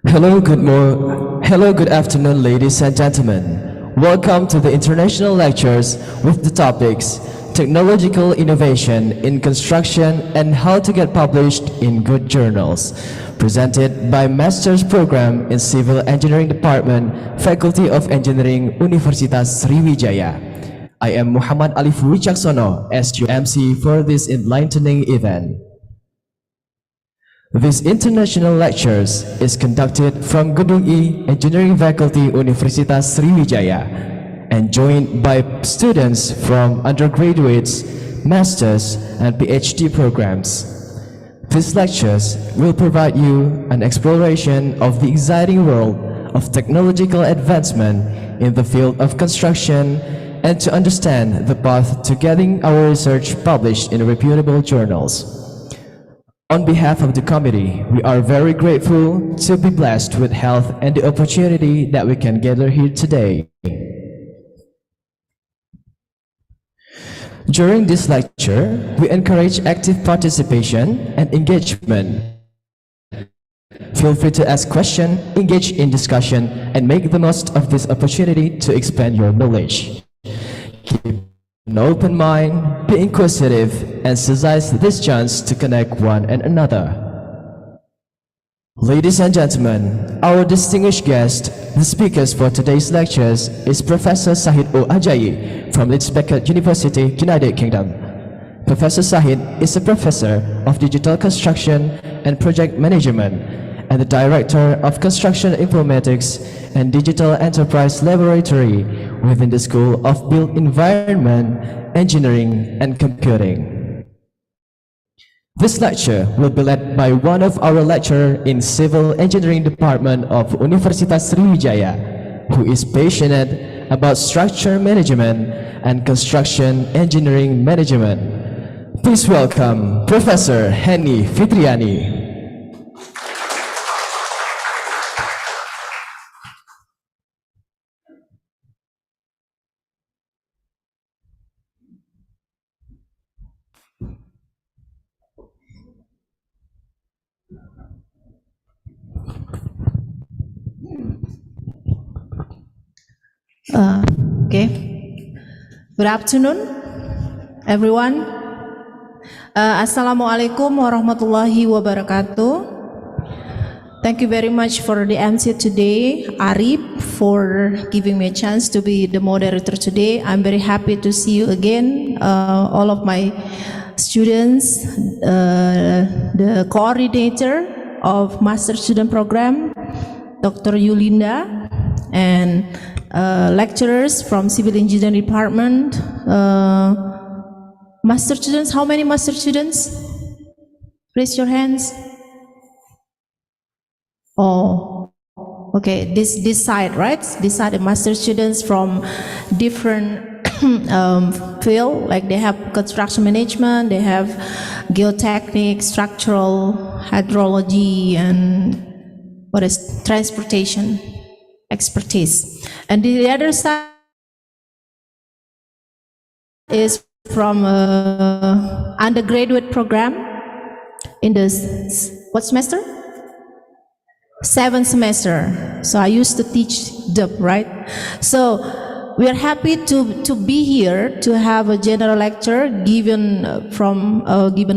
Hello, good afternoon, ladies and gentlemen. Welcome to the International Lectures with the topics Technological Innovation in Construction and How to Get Published in Good Journals, presented by Master's Program in Civil Engineering Department, Faculty of Engineering, Universitas Sriwijaya. I am Muhammad Alif Wicaksono as your MC for this enlightening event. This international lectures is conducted from Gedung E Engineering Faculty Universitas Sriwijaya and joined by students from undergraduates, masters, and PhD programs. These lectures will provide you an exploration of the exciting world of technological advancement in the field of construction and to understand the path to getting our research published in reputable journals. On behalf of the committee, we are very grateful to be blessed with health and the opportunity that we can gather here today. During this lecture, we encourage active participation and engagement. Feel free to ask questions, engage in discussion, and make the most of this opportunity to expand your knowledge. Keep an open mind, be inquisitive, and seize this chance to connect one and another. Ladies and gentlemen, our distinguished guest, the speakers for today's lectures is Professor Sahid O. Ajayi from Leeds Beckett University, United Kingdom. Professor Sahid is a professor of digital construction and project management and the director of Construction Informatics and Digital Enterprise Laboratory within the School of Built Environment, Engineering and Computing. This lecture will be led by one of our lecturers in Civil Engineering Department of Universitas Sriwijaya, who is passionate about structure management and construction engineering management. Please welcome Professor Henny Fitriani. Good afternoon, everyone. Assalamualaikum warahmatullahi wabarakatuh. Thank you very much for the MC today, Arif, for giving me a chance to be the moderator today. I'm very happy to see you again, all of my students, the coordinator of Master Student Program, Dr. Yulinda, and lecturers from Civil Engineering Department, master students. How many master students? Raise your hands. Oh, okay. This side, right? This side, the master students from different field. Like they have construction management, they have geotechnics, structural hydrology, and what is transportation expertise. And the other side is from undergraduate program in the what semester? 7th semester. So I used to teach DUP, right? So we are happy to be here to have a general lecture given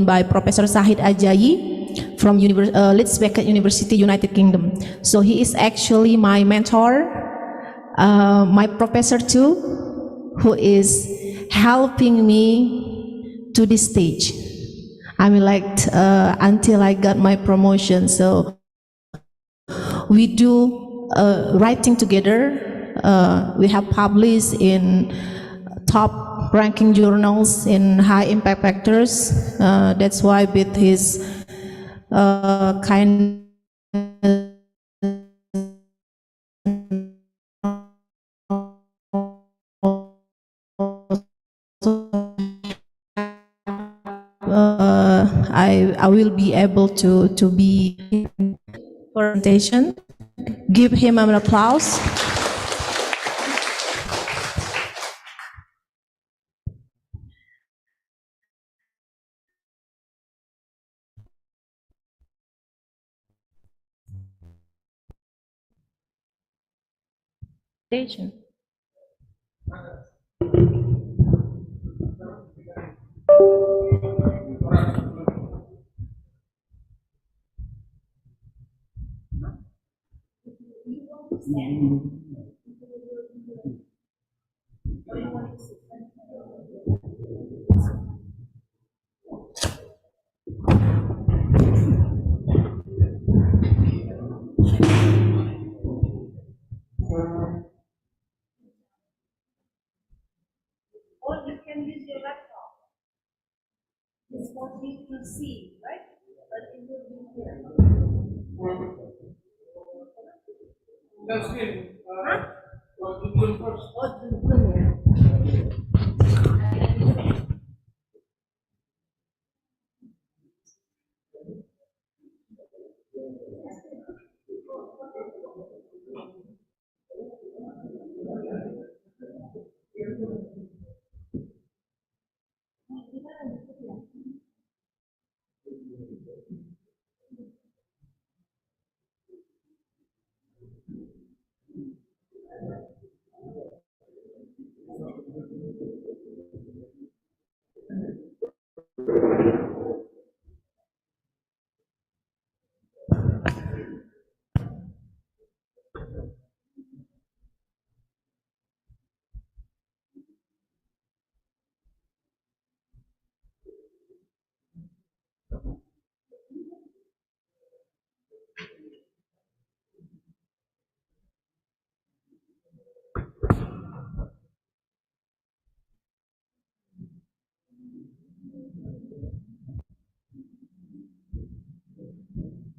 by Professor Sahid Ajayi from Leeds Beckett University, United Kingdom. So he is actually my mentor, my professor too, who is helping me to this stage. I mean, like until I got my promotion. So we do writing together. We have published in top ranking journals in high impact factors. That's why with his kind I will be able to be in presentation. Give him an applause. Station. Or you can use your laptop. It's what you can see, right? But it will be here. That's good. Huh? What you do first? Or to Kuliah.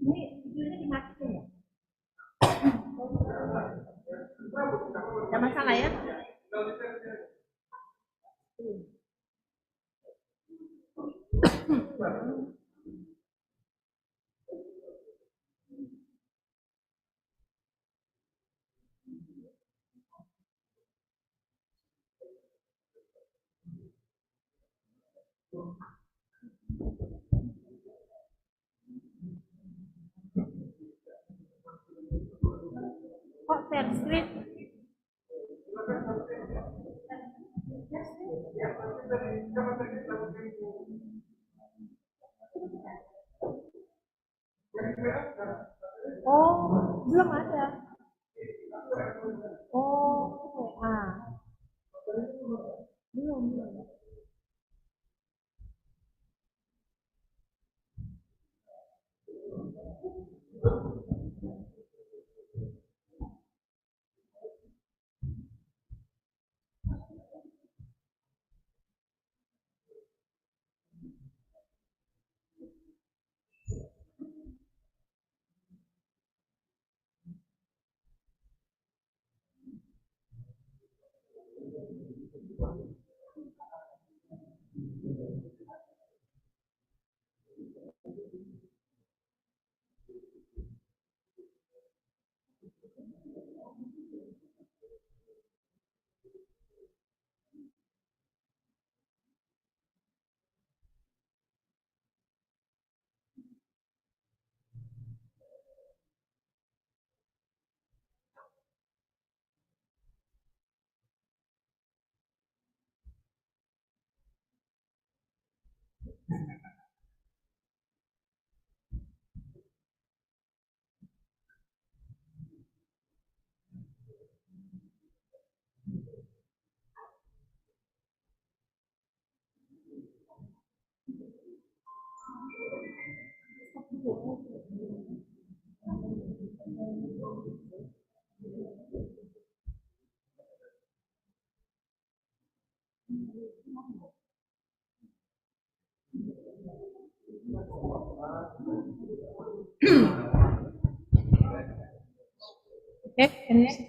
Ini videonya dimatiin ya? Tidak masalah ya? Kok share screen? Oh, belum ada. Oh, WA. Belum. Okay, can you see?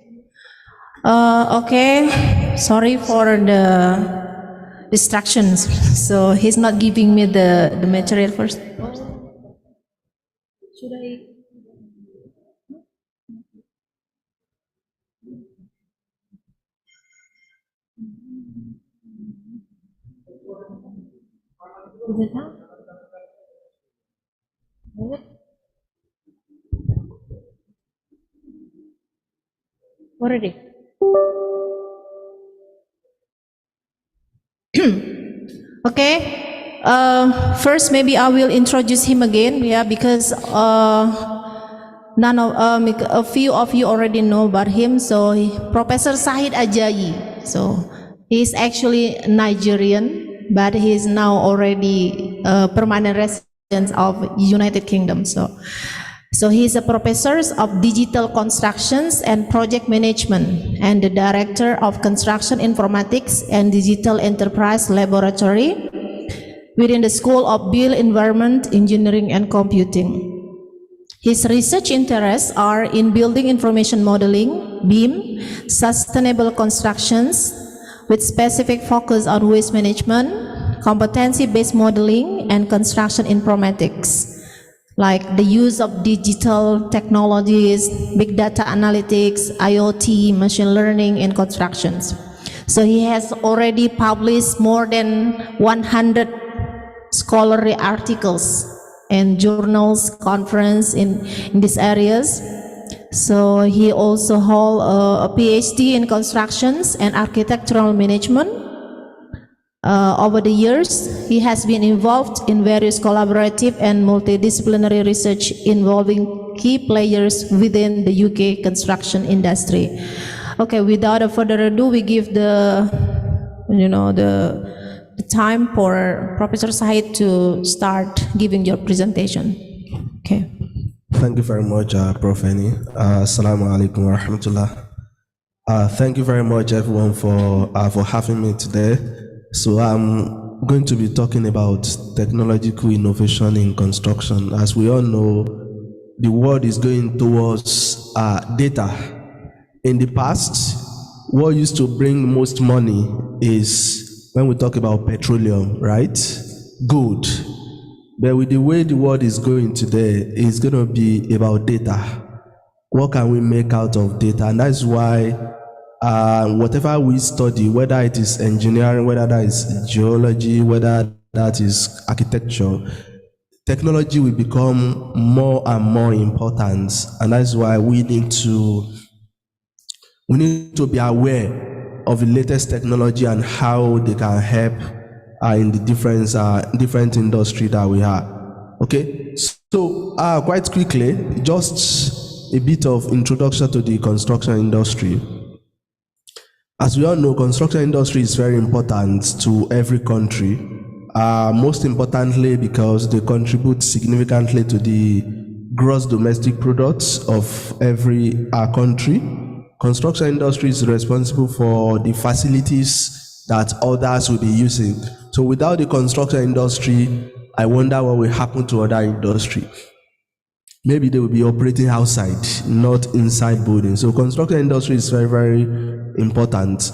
Okay, sorry for the distractions. So he's not giving me the material first. Should I? Is it now? Is it? Already? Okay. First, maybe I will introduce him again, yeah, because a few of you already know about him. So, Professor Sahid Ajayi. So, he's actually Nigerian, but he's now already a permanent resident of United Kingdom. So he is a professor of digital constructions and project management and the director of construction informatics and digital enterprise laboratory within the School of Built Environment Engineering and Computing. His research interests are in building information modeling, BIM, sustainable constructions with specific focus on waste management, competency-based modeling, and construction informatics, like the use of digital technologies, big data analytics, IoT, machine learning in constructions. So he has already published more than 100 scholarly articles and journals, conference in these areas. So he also holds a PhD in constructions and architectural management. Over the years, he has been involved in various collaborative and multidisciplinary research involving key players within the UK construction industry. Okay, without further ado, we give the time for Professor Sahid to start giving your presentation. Okay. Thank you very much, Prof. Eni. Assalamu alaikum wa rahmatullah. Thank you very much, everyone, for having me today. So I'm going to be talking about technological innovation in construction. As we all know, the world is going towards data. In the past, what used to bring most money is when we talk about petroleum, right? Gold. But with the way the world is going today, it's going to be about data. What can we make out of data? And that's why whatever we study, whether it is engineering, whether that is geology, whether that is architecture, technology will become more and more important. And that's why we need to be aware of the latest technology and how they can help in the different industry that we have. Okay, so quite quickly, just a bit of introduction to the construction industry. As we all know, construction industry is very important to every country. Most importantly, because they contribute significantly to the gross domestic products of every country. Construction industry is responsible for the facilities that others will be using. So without the construction industry, I wonder what will happen to other industry. Maybe they will be operating outside, not inside buildings. So construction industry is very, very important.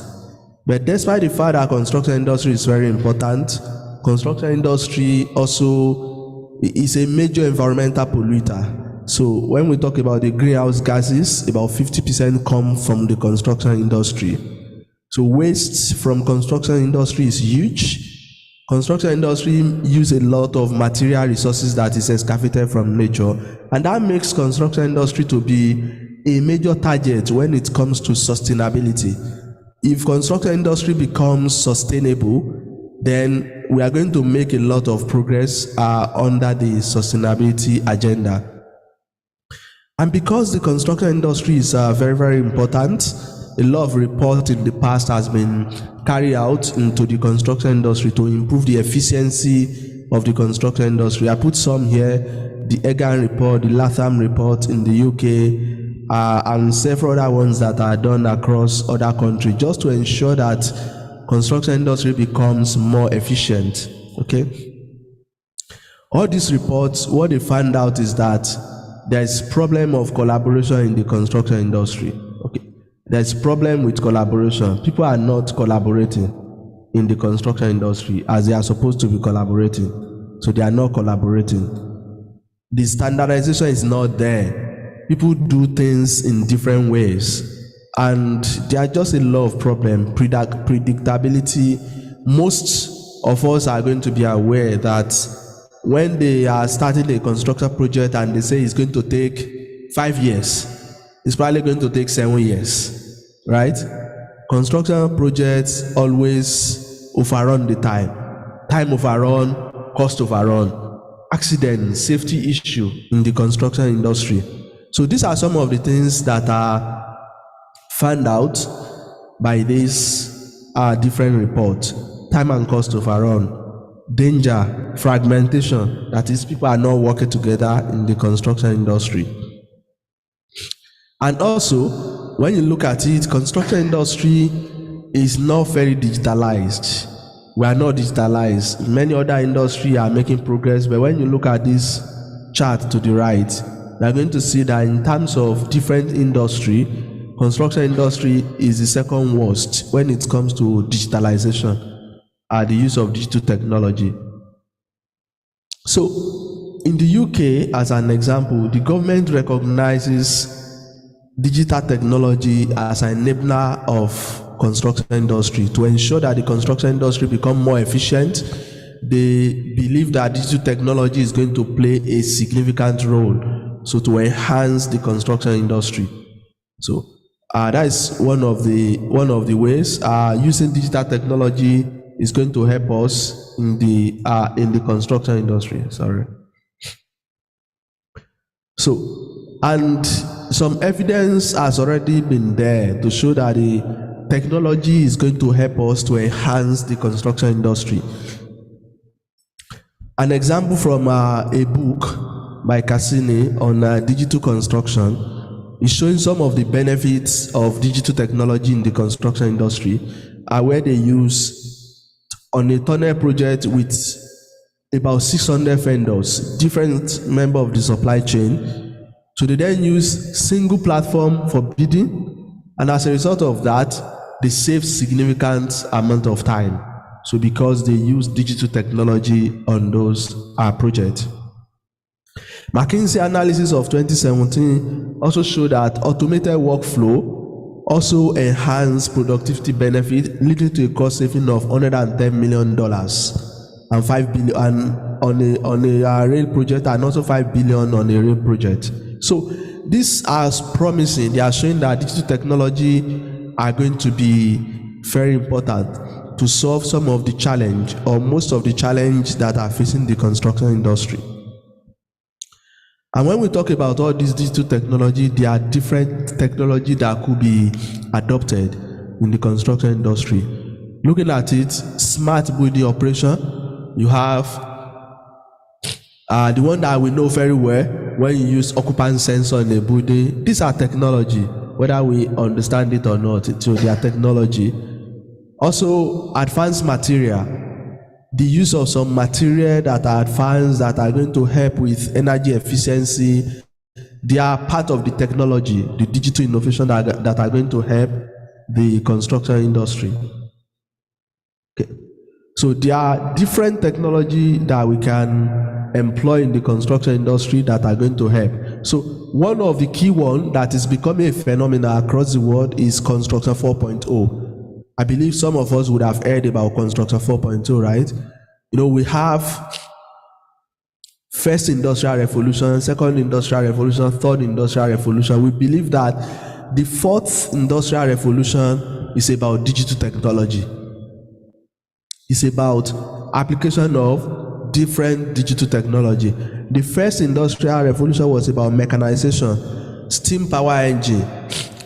But despite the fact that construction industry is very important, construction industry also is a major environmental polluter. So when we talk about the greenhouse gases, about 50% come from the construction industry. So waste from construction industry is huge. Construction industry use a lot of material resources that is excavated from nature, and that makes construction industry to be a major target when it comes to sustainability. If construction industry becomes sustainable, then we are going to make a lot of progress under the sustainability agenda. And because the construction industry is very, very important, a lot of reports in the past has been carried out into the construction industry to improve the efficiency of the construction industry. I put some here, the Egan report, the Latham report in the UK, and several other ones that are done across other countries, just to ensure that construction industry becomes more efficient. Okay. All these reports, what they find out is that there is problem of collaboration in the construction industry. Okay. There's problem with collaboration. People are not collaborating in the construction industry as they are supposed to be collaborating. So they are not collaborating. The standardization is not there. People do things in different ways. And there are just a lot of problems. Predictability. Most of us are going to be aware that when they are starting a construction project and they say it's going to take 5 years, it's probably going to take 7 years, right? construction projects always overrun the time overrun, cost overrun, accident, safety issue in the construction industry. So these are some of the things that are found out by this different report. Time and cost overrun, danger, fragmentation, that is, people are not working together in the construction industry. And also, when you look at it, construction industry is not very digitalized. We are not digitalized. Many other industries are making progress, but when you look at this chart to the right, you are going to see that in terms of different industry, construction industry is the second worst when it comes to digitalization, the use of digital technology. So, in the UK, as an example, the government recognizes digital technology as an enabler of construction industry to ensure that the construction industry become more efficient. They believe that digital technology is going to play a significant role, so to enhance the construction industry. So that is one of the ways using digital technology is going to help us in the construction industry. So, and some evidence has already been there to show that the technology is going to help us to enhance the construction industry. An example from a book by Cassini on digital construction is showing some of the benefits of digital technology in the construction industry, where they use on a tunnel project with about 600 vendors, different members of the supply chain. So they then use single platform for bidding, and as a result of that, they save significant amount of time. So because they use digital technology on those projects. McKinsey analysis of 2017 also showed that automated workflow also enhanced productivity benefit, leading to a cost saving of $110 million and $5 billion on a rail project, and also $5 billion on a rail project. So this is promising. They are showing that digital technology are going to be very important to solve some of the challenge, or most of the challenge, that are facing the construction industry. And when we talk about all this digital technology, there are different technology that could be adopted in the construction industry. Looking at it, smart building operation, you have the one that we know very well, when you use occupant sensor in a building. These are technology, whether we understand it or not, they are technology. Also, advanced material, the use of some material that are advanced, that are going to help with energy efficiency. They are part of the technology, the digital innovation that are going to help the construction industry. Okay. So there are different technology that we can employ in the construction industry that are going to help. So one of the key one that is becoming a phenomenon across the world is Construction 4.0. I believe some of us would have heard about Construction 4.0, right? You know, we have first industrial revolution, second industrial revolution, third industrial revolution. We believe that the fourth industrial revolution is about digital technology. It's about application of different digital technology. The first industrial revolution was about mechanization, steam power engine.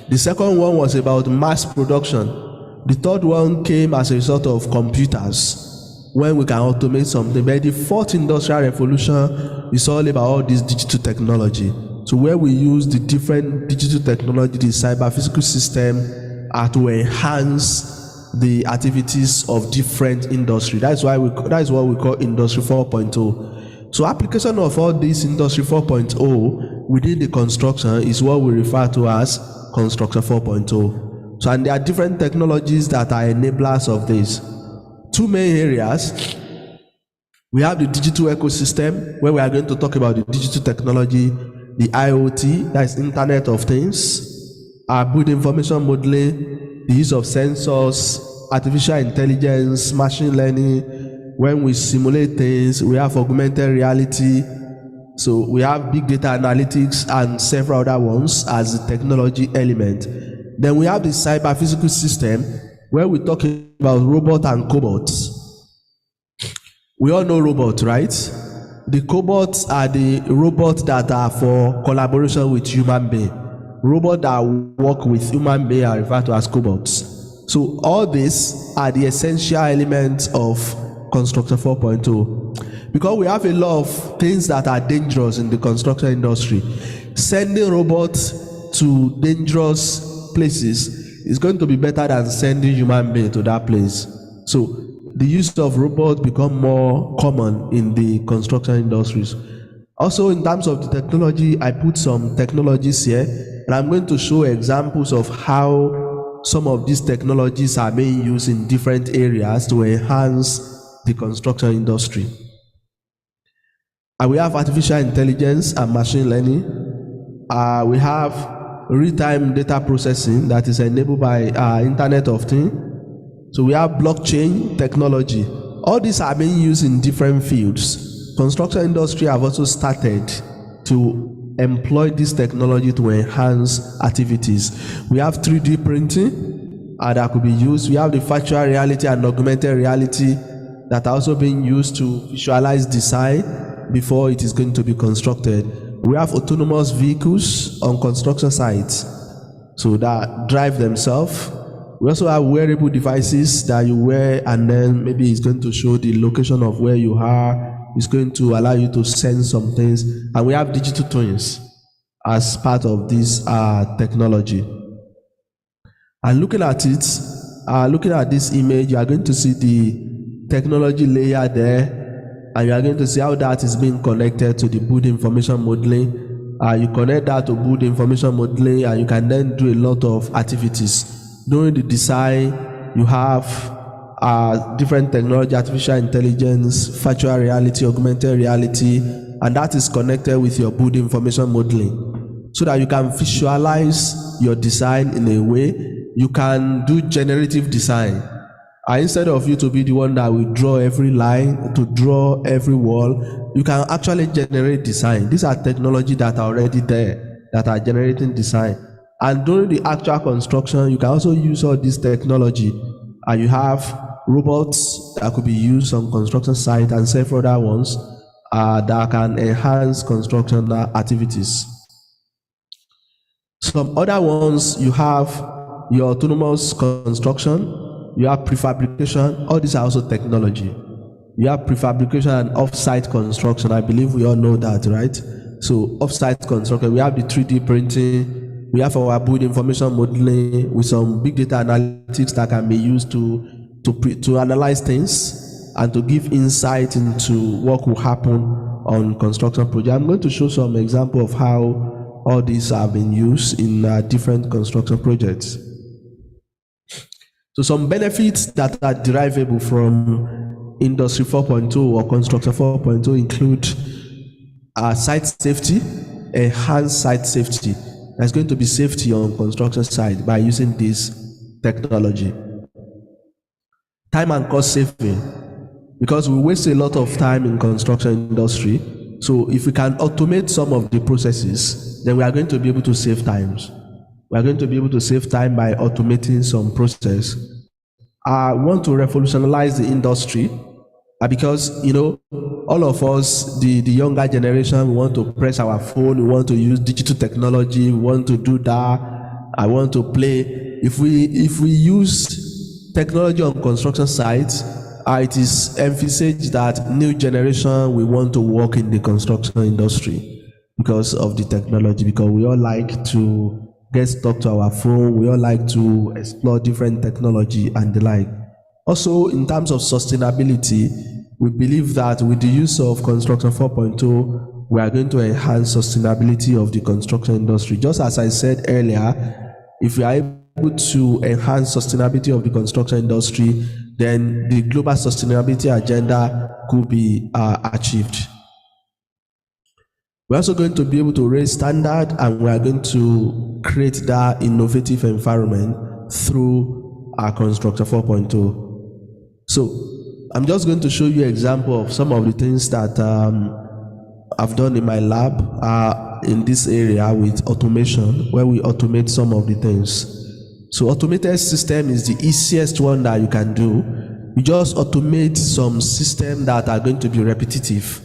The second one was about mass production. The third one came as a result of computers, when we can automate something. But the fourth industrial revolution is all about all this digital technology. So where we use the different digital technology, the cyber physical system, to enhance the activities of different industry. That is what we call Industry 4.0. So application of all this Industry 4.0 within the construction is what we refer to as Construction 4.0. So, and there are different technologies that are enablers of this. Two main areas. We have the digital ecosystem, where we are going to talk about the digital technology, the IoT, that is Internet of Things, building information modeling, the use of sensors, artificial intelligence, machine learning. When we simulate things, we have augmented reality. So we have big data analytics and several other ones as the technology element. Then we have the cyber physical system, where we talk about robot and cobots. We all know robots, right? The cobots are the robots that are for collaboration with human being. Robots that work with human being are referred to as cobots. So all these are the essential elements of Construction 4.0. Because we have a lot of things that are dangerous in the construction industry. Sending robots to dangerous places is going to be better than sending human being to that place. So the use of robots become more common in the construction industries. Also, in terms of the technology, I put some technologies here, and I'm going to show examples of how some of these technologies are being used in different areas to enhance the construction industry. And we have artificial intelligence and machine learning. We have real-time data processing that is enabled by Internet of Things. So we have blockchain technology. All these are being used in different fields. Construction industry have also started to employ this technology to enhance activities. We have 3D printing that could be used. We have the virtual reality and augmented reality that are also being used to visualize design before it is going to be constructed. We have autonomous vehicles on construction sites, so that drive themselves. We also have wearable devices that you wear, and then maybe it's going to show the location of where you are. It's going to allow you to sense some things. And we have digital twins as part of this technology. And looking at it, looking at this image, you are going to see the technology layer there, and you are going to see how that is being connected to the build information modeling. You connect that to build information modeling, and you can then do a lot of activities. During the design, you have different technology, artificial intelligence, virtual reality, augmented reality, and that is connected with your build information modeling, so that you can visualize your design in a way. You can do generative design. Instead of you to be the one that will draw every line, to draw every wall, you can actually generate design. These are technology that are already there, that are generating design. And during the actual construction, you can also use all this technology. And you have robots that could be used on construction site and several other ones that can enhance construction activities. Some other ones, you have your autonomous construction, you have prefabrication. All these are also technology. You have prefabrication and off-site construction. I believe we all know that, right? So off-site construction, we have the 3D printing. We have our build information modeling with some big data analytics that can be used to analyze things and to give insight into what will happen on construction project. I'm going to show some example of how all these have been used in different construction projects. So some benefits that are derivable from Industry 4.0 or Construction 4.0 include site safety, enhanced site safety. There's going to be safety on construction site by using this technology. Time and cost saving, because we waste a lot of time in construction industry. So if we can automate some of the processes, then we are going to be able to save times. We are going to be able to save time by automating some process. I want to revolutionize the industry because, all of us, the younger generation, we want to press our phone, we want to use digital technology, we want to do that, I want to play. If we use technology on construction sites, it is emphasized that new generation, we want to work in the construction industry because of the technology, because we all like to get stuck to our phone, we all like to explore different technology and the like. Also, in terms of sustainability, we believe that with the use of Construction 4.0, we are going to enhance sustainability of the construction industry. Just as I said earlier, if we are able to enhance sustainability of the construction industry, then the global sustainability agenda could be achieved. We're also going to be able to raise standard, and we are going to create that innovative environment through our Construction 4.0. So I'm just going to show you an example of some of the things that I've done in my lab in this area with automation, where we automate some of the things. So automated system is the easiest one that you can do. You just automate some system that are going to be repetitive.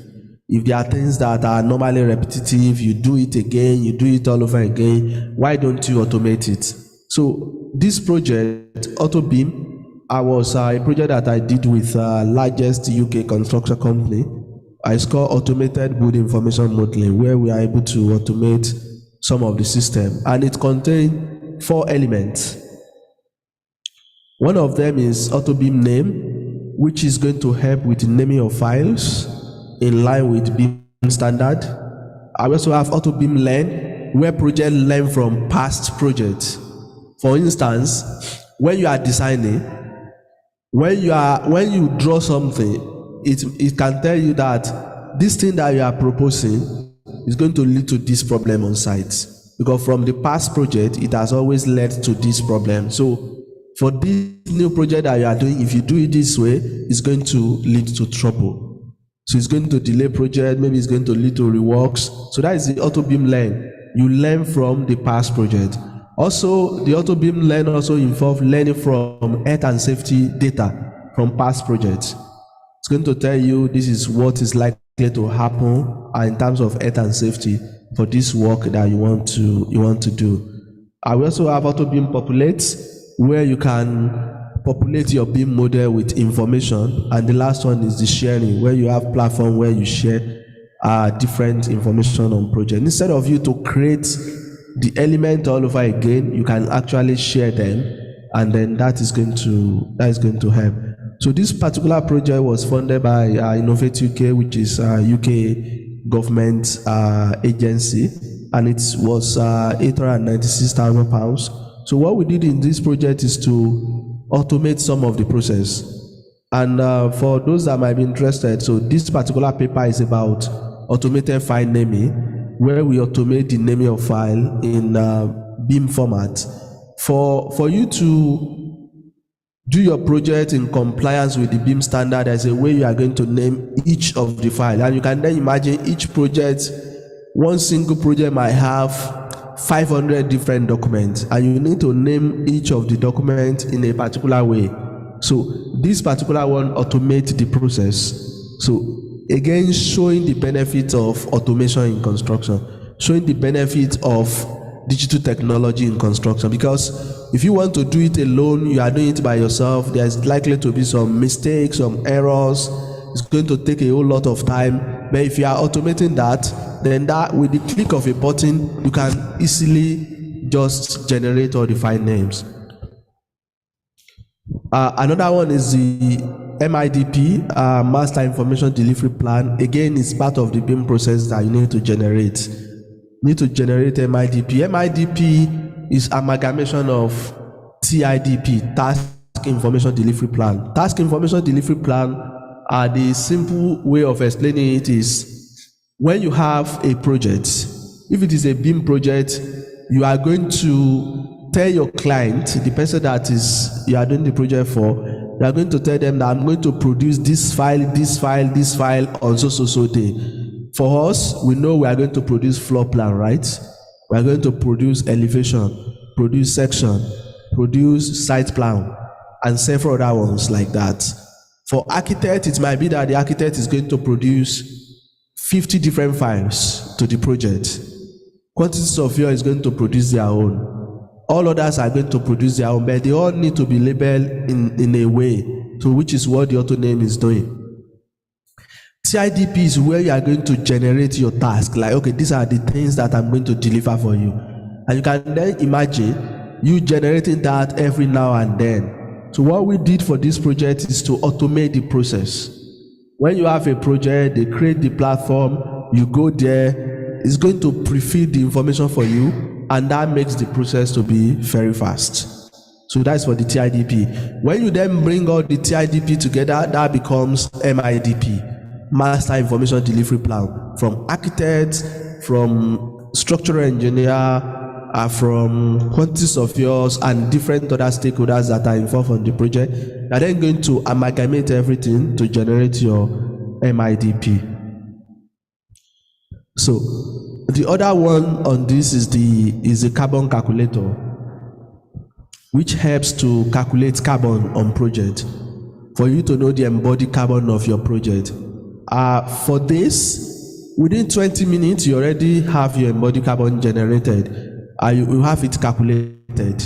If there are things that are normally repetitive, you do it again, you do it all over again. Why don't you automate it? So this project, AutoBeam, was a project that I did with largest UK construction company. It's called Automated Building Information Modeling, where we are able to automate some of the system, and it contains 4 elements. One of them is AutoBeam name, which is going to help with the naming of files in line with BIM standard. I also have AutoBeam learn, where project learn from past projects. For instance, when you are designing, when you draw something, it can tell you that this thing that you are proposing is going to lead to this problem on site, because from the past project it has always led to this problem. So for this new project that you are doing, if you do it this way, it's going to lead to trouble. So it's going to delay project, maybe it's going to lead to reworks. So that is the AutoBeam learn. You learn from the past project. Also, the AutoBeam learn also involves learning from health and safety data from past projects. It's going to tell you this is what is likely to happen in terms of health and safety for this work that you want to do. I will also have AutoBeam populate, where you can populate your BIM model with information. And the last one is the sharing, where you have platform where you share different information on project. Instead of you to create the element all over again, you can actually share them, and then that is going to help. So this particular project was funded by Innovate UK, which is a UK government agency, and it was £896,000. So what we did in this project is to automate some of the process. And for those that might be interested, so this particular paper is about automated file naming, where we automate the naming of file in BIM format. For you to do your project in compliance with the BIM standard, there's a way you are going to name each of the file. And you can then imagine each project, one single project might have 500 different documents, and you need to name each of the documents in a particular way. So this particular one automates the process. So again, showing the benefit of automation in construction, showing the benefit of digital technology in construction, because if you want to do it alone, you are doing it by yourself, there's likely to be some mistakes, some errors. It's going to take a whole lot of time. But if you are automating that, then that with the click of a button, you can easily just generate or define names. Another one is the MIDP, Master Information Delivery Plan. Again, it's part of the BIM process that you need to generate. You need to generate MIDP. MIDP is amalgamation of TIDP, Task Information Delivery Plan. Task Information Delivery Plan, the simple way of explaining it is, when you have a project, if it is a BIM project, you are going to tell your client, the person that is you are doing the project for, you are going to tell them that I'm going to produce this file on so day. For us, we know we are going to produce floor plan, right? We are going to produce elevation, produce section, produce site plan, and several other ones like that. For architect, it might be that the architect is going to produce 50 different files to the project. Quantity surveyor is going to produce their own. All others are going to produce their own, but they all need to be labeled in a way, so which is what the auto name is doing. TIDP is where you are going to generate your task, like, okay, these are the things that I'm going to deliver for you. And you can then imagine you generating that every now and then. So what we did for this project is to automate the process. When you have a project, they create the platform, you go there, it's going to pre-feed the information for you, and that makes the process to be very fast. So that's for the TIDP. When you then bring all the TIDP together, that becomes MIDP, Master Information Delivery Plan, from architects, from structural engineer, from quantities of yours and different other stakeholders that are involved on the project. You're then going to amalgamate everything to generate your MIDP. So the other one on this is the carbon calculator. which helps to calculate carbon on project, for you to know the embodied carbon of your project. For this, within 20 minutes, you already have your embodied carbon generated. You have it calculated.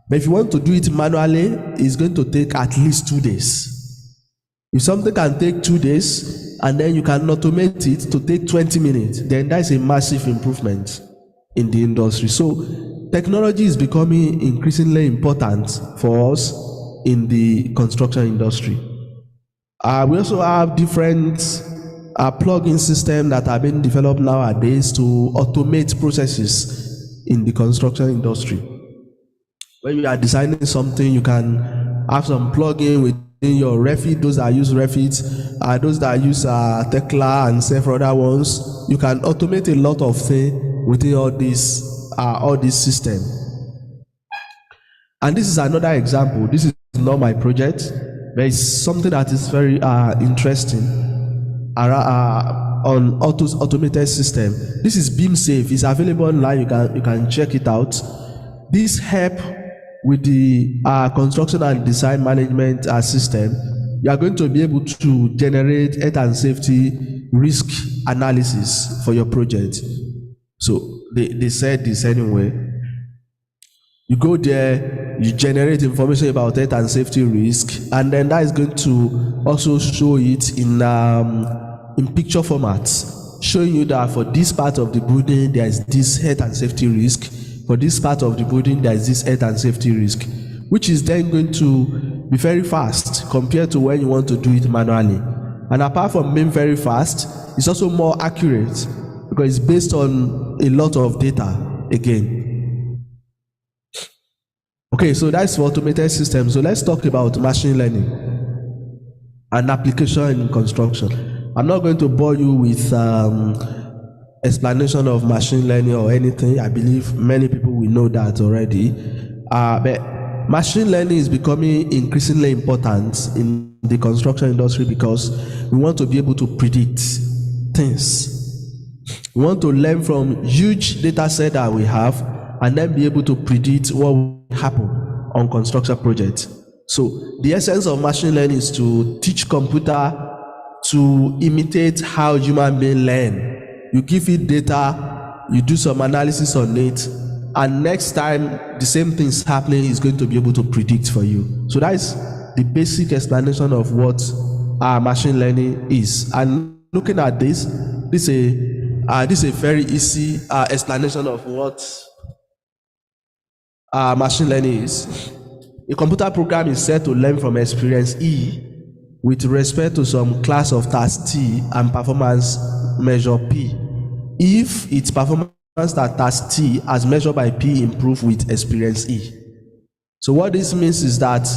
But if you want to do it manually, it's going to take at least 2 days. If something can take 2 days and then you can automate it to take 20 minutes, then that's a massive improvement in the industry. So technology is becoming increasingly important for us in the construction industry. We also have different plug-in systems that are being developed nowadays to automate processes in the construction industry. When you are designing something, you can have some plug-in within your Revit, those that use Revit, those that use Tekla and several other ones. You can automate a lot of things within all this system. And this is another example. This is not my project, but it's something that is very interesting on automated system. This is Beam Safe. It's available online. You can check it out. This help with the construction and design management system. You are going to be able to generate health and safety risk analysis for your project. So they said this anyway. You go there, you generate information about health and safety risk, and then that is going to also show it in picture formats, showing you that for this part of the building there is this health and safety risk. For this part of the building, there is this health and safety risk, which is then going to be very fast compared to when you want to do it manually. And apart from being very fast, it's also more accurate because it's based on a lot of data again. Okay, so that's for automated systems. So let's talk about machine learning and application in construction. I'm not going to bore you with explanation of machine learning or anything. I believe many people will know that already. But machine learning is becoming increasingly important in the construction industry because we want to be able to predict things. We want to learn from huge data set that we have and then be able to predict what will happen on construction projects. So the essence of machine learning is to teach computer to imitate how human beings learn. You give it data, you do some analysis on it, and next time the same thing is happening, it's going to be able to predict for you. So that is the basic explanation of what machine learning is. And looking at this is a very easy explanation of what machine learning is. A computer program is set to learn from experience E with respect to some class of task T and performance measure P. If its performance at task T as measured by P improve with experience E. So what this means is that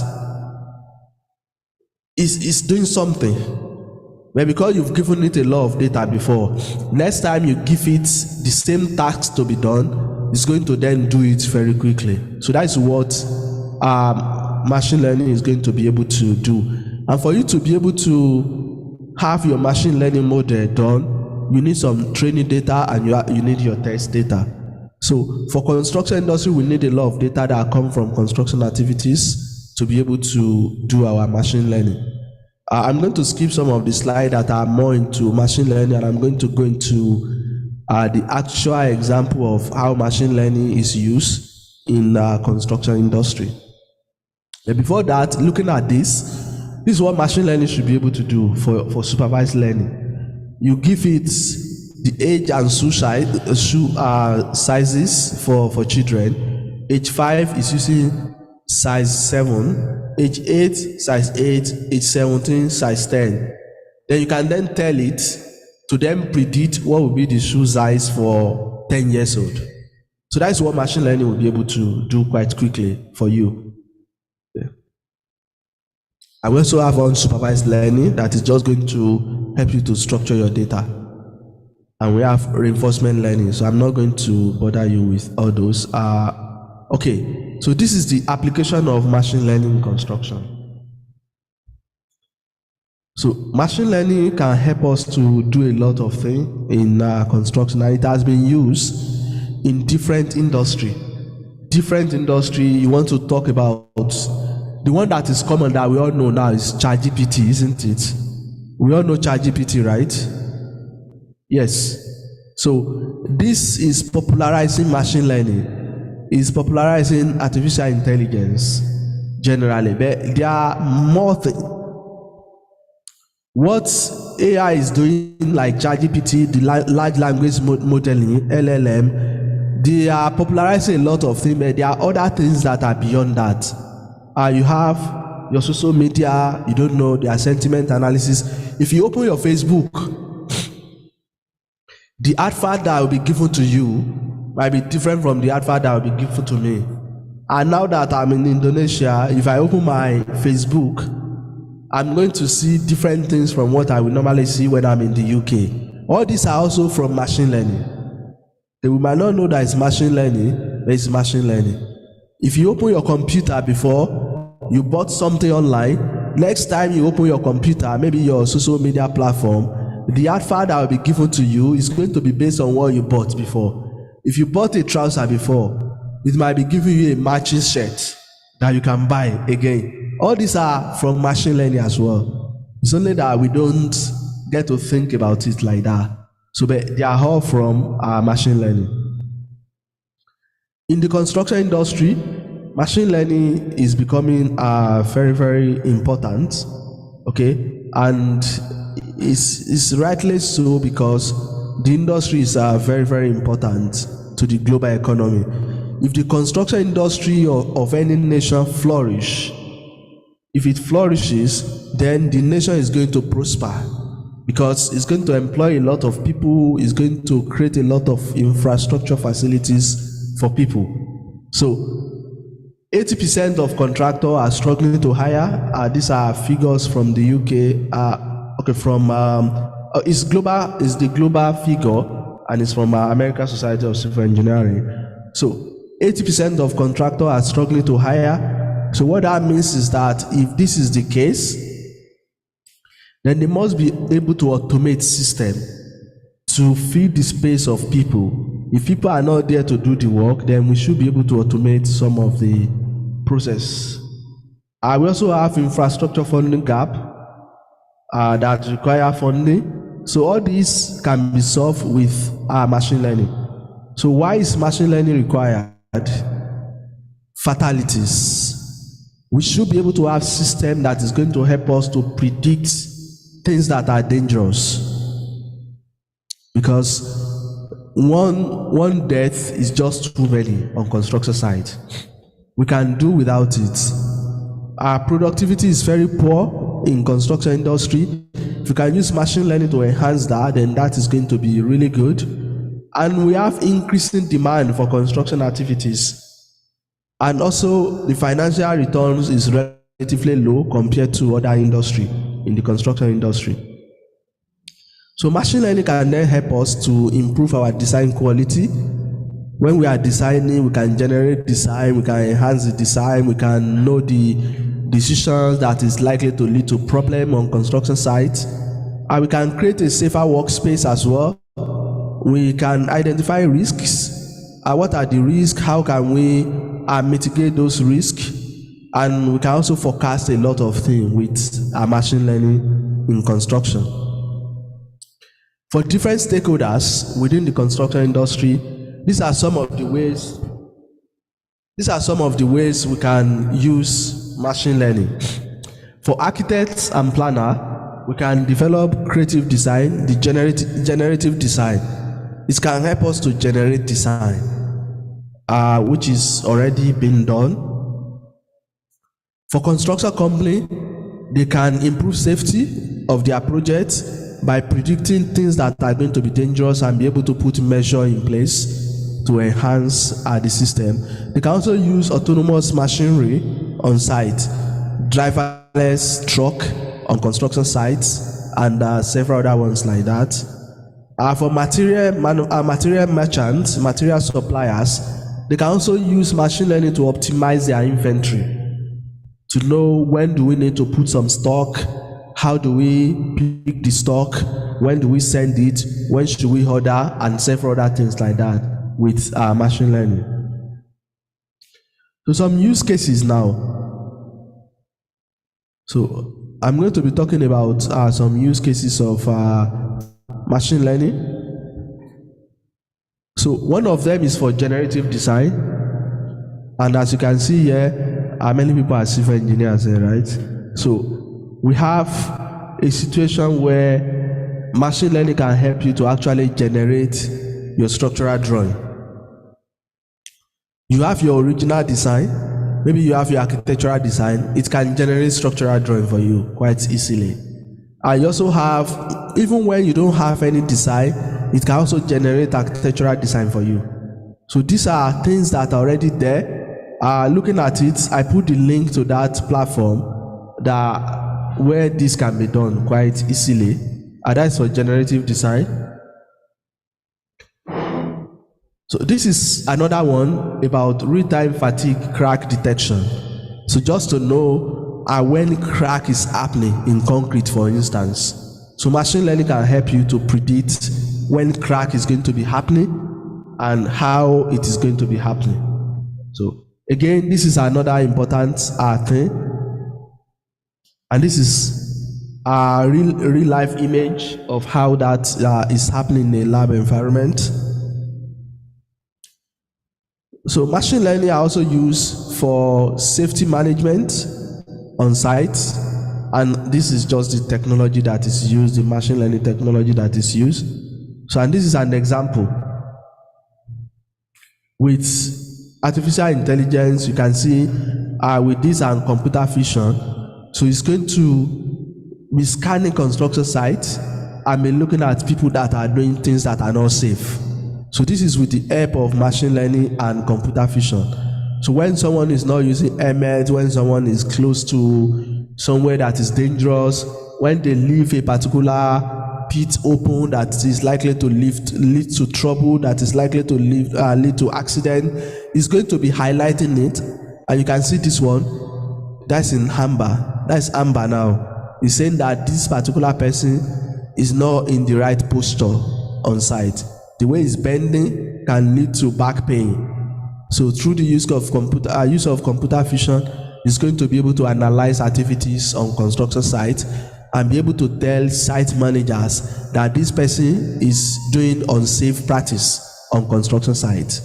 it's doing something. But because you've given it a lot of data before, next time you give it the same task to be done, it's going to then do it very quickly. So that's what machine learning is going to be able to do. And for you to be able to have your machine learning model done, you need some training data and you need your test data. So for construction industry, we need a lot of data that come from construction activities to be able to do our machine learning. I'm going to skip some of the slides that are more into machine learning, and I'm going to go into the actual example of how machine learning is used in the construction industry. But before that, looking at this is what machine learning should be able to do for supervised learning. You give it the age and shoe sizes for children. Age 5 is using size 7, age 8 size 8, age 17 size 10. Then you can then tell it to then predict what will be the shoe size for 10 years old. So that's what machine learning will be able to do quite quickly for you. I will also have unsupervised learning that is just going to help you to structure your data. And we have reinforcement learning, so I'm not going to bother you with all those. Okay, so this is the application of machine learning in construction. So machine learning can help us to do a lot of things in construction, and it has been used in different industries. different industry, you want to talk about the one that is common that we all know now is ChatGPT, isn't it? We all know ChatGPT, right? Yes. So this is popularizing machine learning, is popularizing artificial intelligence generally. But there are more things. What AI is doing, like ChatGPT, the large language modeling, LLM, they are popularizing a lot of things, but there are other things that are beyond that. You have your social media, you don't know, their sentiment analysis. If you open your Facebook, the advert that will be given to you might be different from the advert that will be given to me. And now that I'm in Indonesia, if I open my Facebook, I'm going to see different things from what I would normally see when I'm in the UK. All these are also from machine learning. We might not know that it's machine learning, but it's machine learning. If you open your computer before, you bought something online, next time you open your computer, maybe your social media platform, the advert that will be given to you is going to be based on what you bought before. If you bought a trouser before, it might be giving you a matching shirt that you can buy again. All these are from machine learning as well. It's only that we don't get to think about it like that. So they are all from machine learning. In the construction industry, machine learning is becoming very, very important. Okay, and it's rightly so, because the industry is very, very important to the global economy. If the construction industry of any nation flourish, if it flourishes, then the nation is going to prosper, because it's going to employ a lot of people, it's going to create a lot of infrastructure facilities for people. So 80% of contractors are struggling to hire. These are figures from the UK. It's global. It's the global figure, and it's from American Society of Civil Engineering. So 80% of contractors are struggling to hire. So what that means is that if this is the case, then they must be able to automate system to fill the space of people. If people are not there to do the work, then we should be able to automate some of the process. We also have infrastructure funding gap that require funding. So all these can be solved with machine learning. So why is machine learning required? Fatalities. We should be able to have a system that is going to help us to predict things that are dangerous. Because one death is just too many on construction site. We can do without it. Our productivity is very poor in construction industry. If you can use machine learning to enhance that, then that is going to be really good. And we have increasing demand for construction activities. And also, the financial returns is relatively low compared to other industry in the construction industry. So machine learning can then help us to improve our design quality. When we are designing, we can generate design, we can enhance the design, we can know the decisions that is likely to lead to problem on construction sites. And we can create a safer workspace as well. We can identify risks. What are the risks? How can we mitigate those risks? And we can also forecast a lot of things with machine learning in construction. For different stakeholders within the construction industry, these are some of the ways we can use machine learning. For architects and planners, we can develop creative design, the generative design. It can help us to generate design, which is already being done. For construction company, they can improve safety of their projects by predicting things that are going to be dangerous and be able to put measures in place to enhance the system. They can also use autonomous machinery on site, driverless truck on construction sites, and several other ones like that. For material merchants, material suppliers, they can also use machine learning to optimize their inventory, to know when do we need to put some stock, how do we pick the stock, when do we send it, when should we order, and several other things like that with machine learning. So some use cases now. So I'm going to be talking about some use cases of machine learning. So one of them is for generative design, and as you can see here, many people are civil engineers here, right? So we have a situation where machine learning can help you to actually generate your structural drawing. You have your original design, maybe you have your architectural design, it can generate structural drawing for you quite easily. And you also have, even when you don't have any design, it can also generate architectural design for you. So these are things that are already there. Looking at it, I put the link to that platform where this can be done quite easily. And that's for generative design. So this is another one about real-time fatigue crack detection. So just to know when crack is happening in concrete, for instance. So machine learning can help you to predict when crack is going to be happening and how it is going to be happening. So again, this is another important thing. And this is a real life image of how that is happening in a lab environment. So machine learning are also used for safety management on site, and this is just the technology that is used, the machine learning technology that is used. So, and this is an example. With artificial intelligence, you can see with this and computer vision, so it's going to be scanning construction sites and be looking at people that are doing things that are not safe. So this is with the help of machine learning and computer vision. So when someone is not using helmet, when someone is close to somewhere that is dangerous, when they leave a particular pit open that is likely to lead to trouble, that is likely to lead to accident, it's going to be highlighting it. And you can see this one, that's in amber. That's amber now. It's saying that this particular person is not in the right posture on site. The way it's bending can lead to back pain. So through the use of computer vision, it's going to be able to analyze activities on construction sites and be able to tell site managers that this person is doing unsafe practice on construction sites.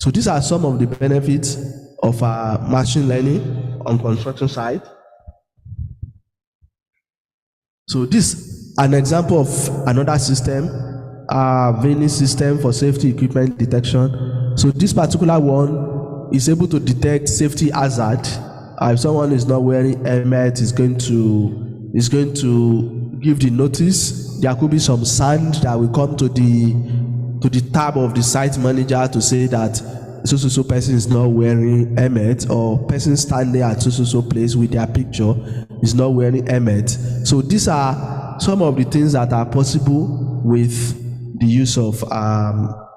So these are some of the benefits of machine learning on construction site. So this is an example of another system, VANI system for safety equipment detection. So this particular one is able to detect safety hazard. If someone is not wearing helmet, is going to give the notice. There could be some sand that will come to the tab of the site manager to say that so person is not wearing helmet, or person standing at so place with their picture is not wearing helmet. So these are some of the things that are possible with the use of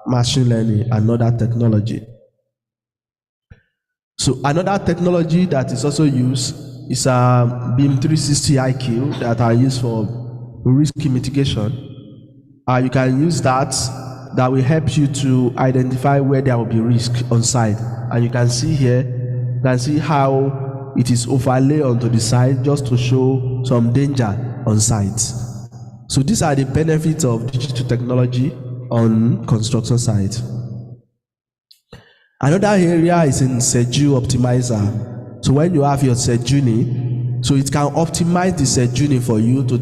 machine learning and other technology. So another technology that is also used is BIM 360 IQ that are used for risk mitigation. You can use that will help you to identify where there will be risk on site. And you can see here, you can see how it is overlaid onto the site just to show some danger on site. So these are the benefits of digital technology on construction site. Another area is in schedule optimizer. So when you have your schedule, so it can optimize the schedule for you to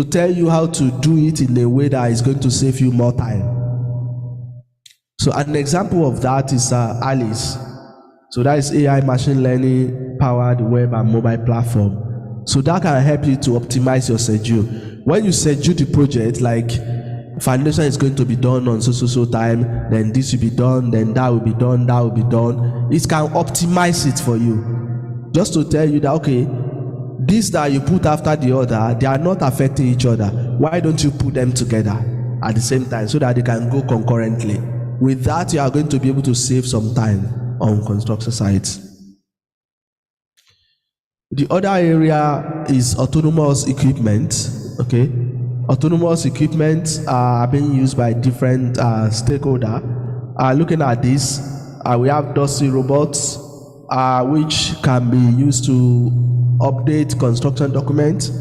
tell you how to do it in a way that is going to save you more time. So an example of that is Alice. So that is AI machine learning powered web and mobile platform. So that can help you to optimize your schedule. When you schedule the project, like foundation is going to be done on so time, then this will be done, then that will be done, that will be done. It can optimize it for you. Just to tell you that, okay, this that you put after the other, they are not affecting each other. Why don't you put them together at the same time so that they can go concurrently? With that, you are going to be able to save some time on construction sites. The other area is autonomous equipment. Okay, autonomous equipment are being used by different stakeholders. Looking at this, we have dusty robots, which can be used to update construction documents.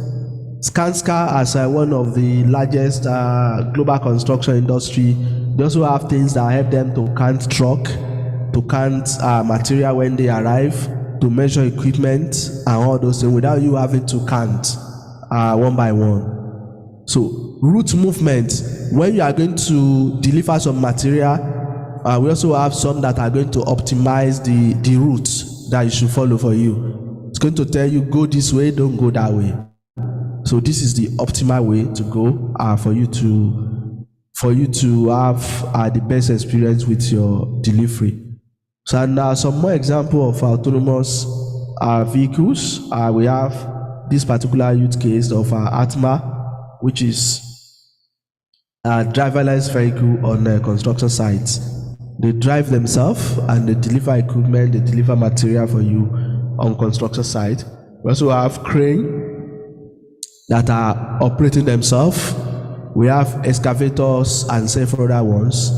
Skanska, as one of the largest global construction industry, they also have things that help them to count truck, to count material when they arrive, to measure equipment and all those things without you having to count one by one. So route movement, when you are going to deliver some material, we also have some that are going to optimize the routes that you should follow for you. It's going to tell you go this way, don't go that way. So this is the optimal way to go for you to have the best experience with your delivery. So now some more example of autonomous vehicles. We have this particular use case of Atma, which is a driverless vehicle on a construction site. They drive themselves and they deliver equipment, they deliver material for you on construction site. We also have crane that are operating themselves. We have excavators and several other ones.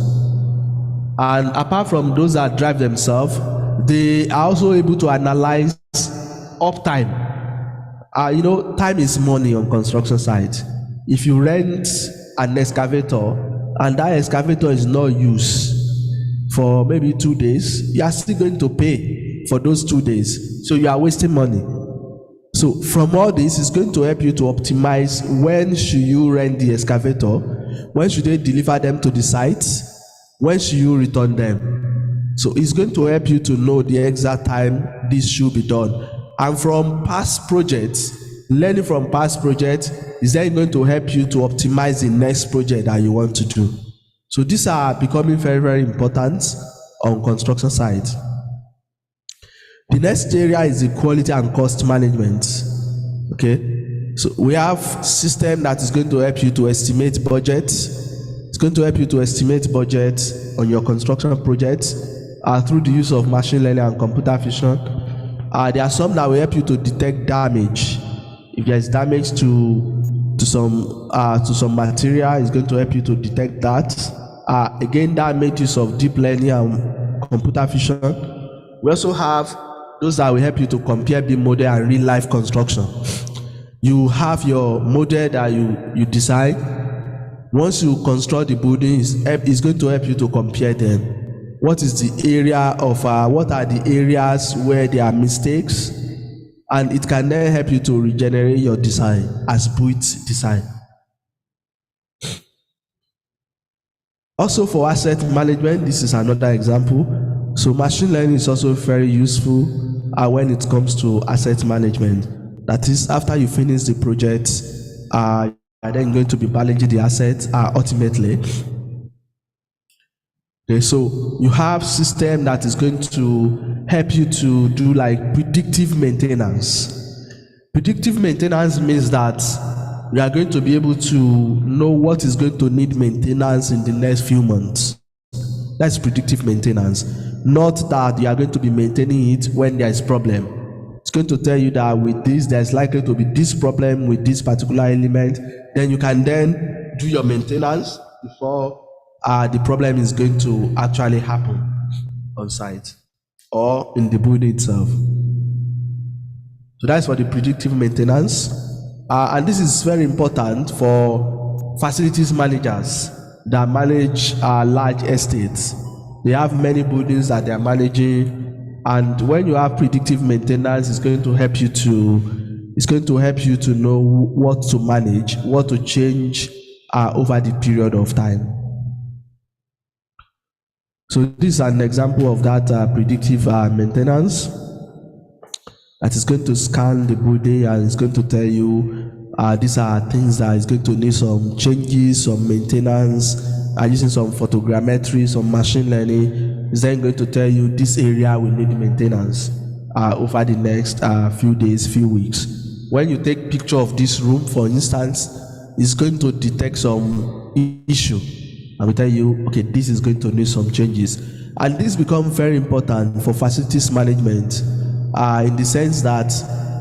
And apart from those that drive themselves, they are also able to analyze uptime. Time is money on construction site. If you rent an excavator and that excavator is not used for maybe 2 days, you are still going to pay for those 2 days. So you are wasting money. So from all this, it's going to help you to optimize when should you rent the excavator, when should they deliver them to the site, when should you return them. So it's going to help you to know the exact time this should be done. And from past projects, learning from past projects is then going to help you to optimize the next project that you want to do. So these are becoming very, very important on construction site. The next area is the quality and cost management. Okay, so we have system that is going to help you to estimate budget. It's going to help you to estimate budget on your construction projects through the use of machine learning and computer vision. There are some that will help you to detect damage. If there is damage to some material, it's going to help you to detect that. Again, that makes use of deep learning and computer vision. We also have those that will help you to compare the model and real life construction. You have your model that you design. Once you construct the building, it's going to help you to compare them. What is the area of what are the areas where there are mistakes, and it can then help you to regenerate your design as built design. Also for asset management, this is another example. So machine learning is also very useful when it comes to asset management. That is, after you finish the project, you are then going to be managing the assets ultimately. Okay, so you have system that is going to help you to do like predictive maintenance. Predictive maintenance means that you are going to be able to know what is going to need maintenance in the next few months. That's predictive maintenance. Not that you are going to be maintaining it when there is problem. It's going to tell you that with this, there's likely to be this problem with this particular element. Then you can then do your maintenance before the problem is going to actually happen on site or in the building itself. So that's for the predictive maintenance. And this is very important for facilities managers that manage large estates. They have many buildings that they are managing, and when you have predictive maintenance, it's going to help you to know what to manage, what to change over the period of time. So this is an example of that predictive maintenance that is going to scan the building and it's going to tell you these are things that is going to need some changes, some maintenance, using some photogrammetry, some machine learning. Is then going to tell you this area will need maintenance over the next few days, few weeks. When you take picture of this room, for instance, it's going to detect some issue. I will tell you, okay, this is going to need some changes. And this becomes very important for facilities management in the sense that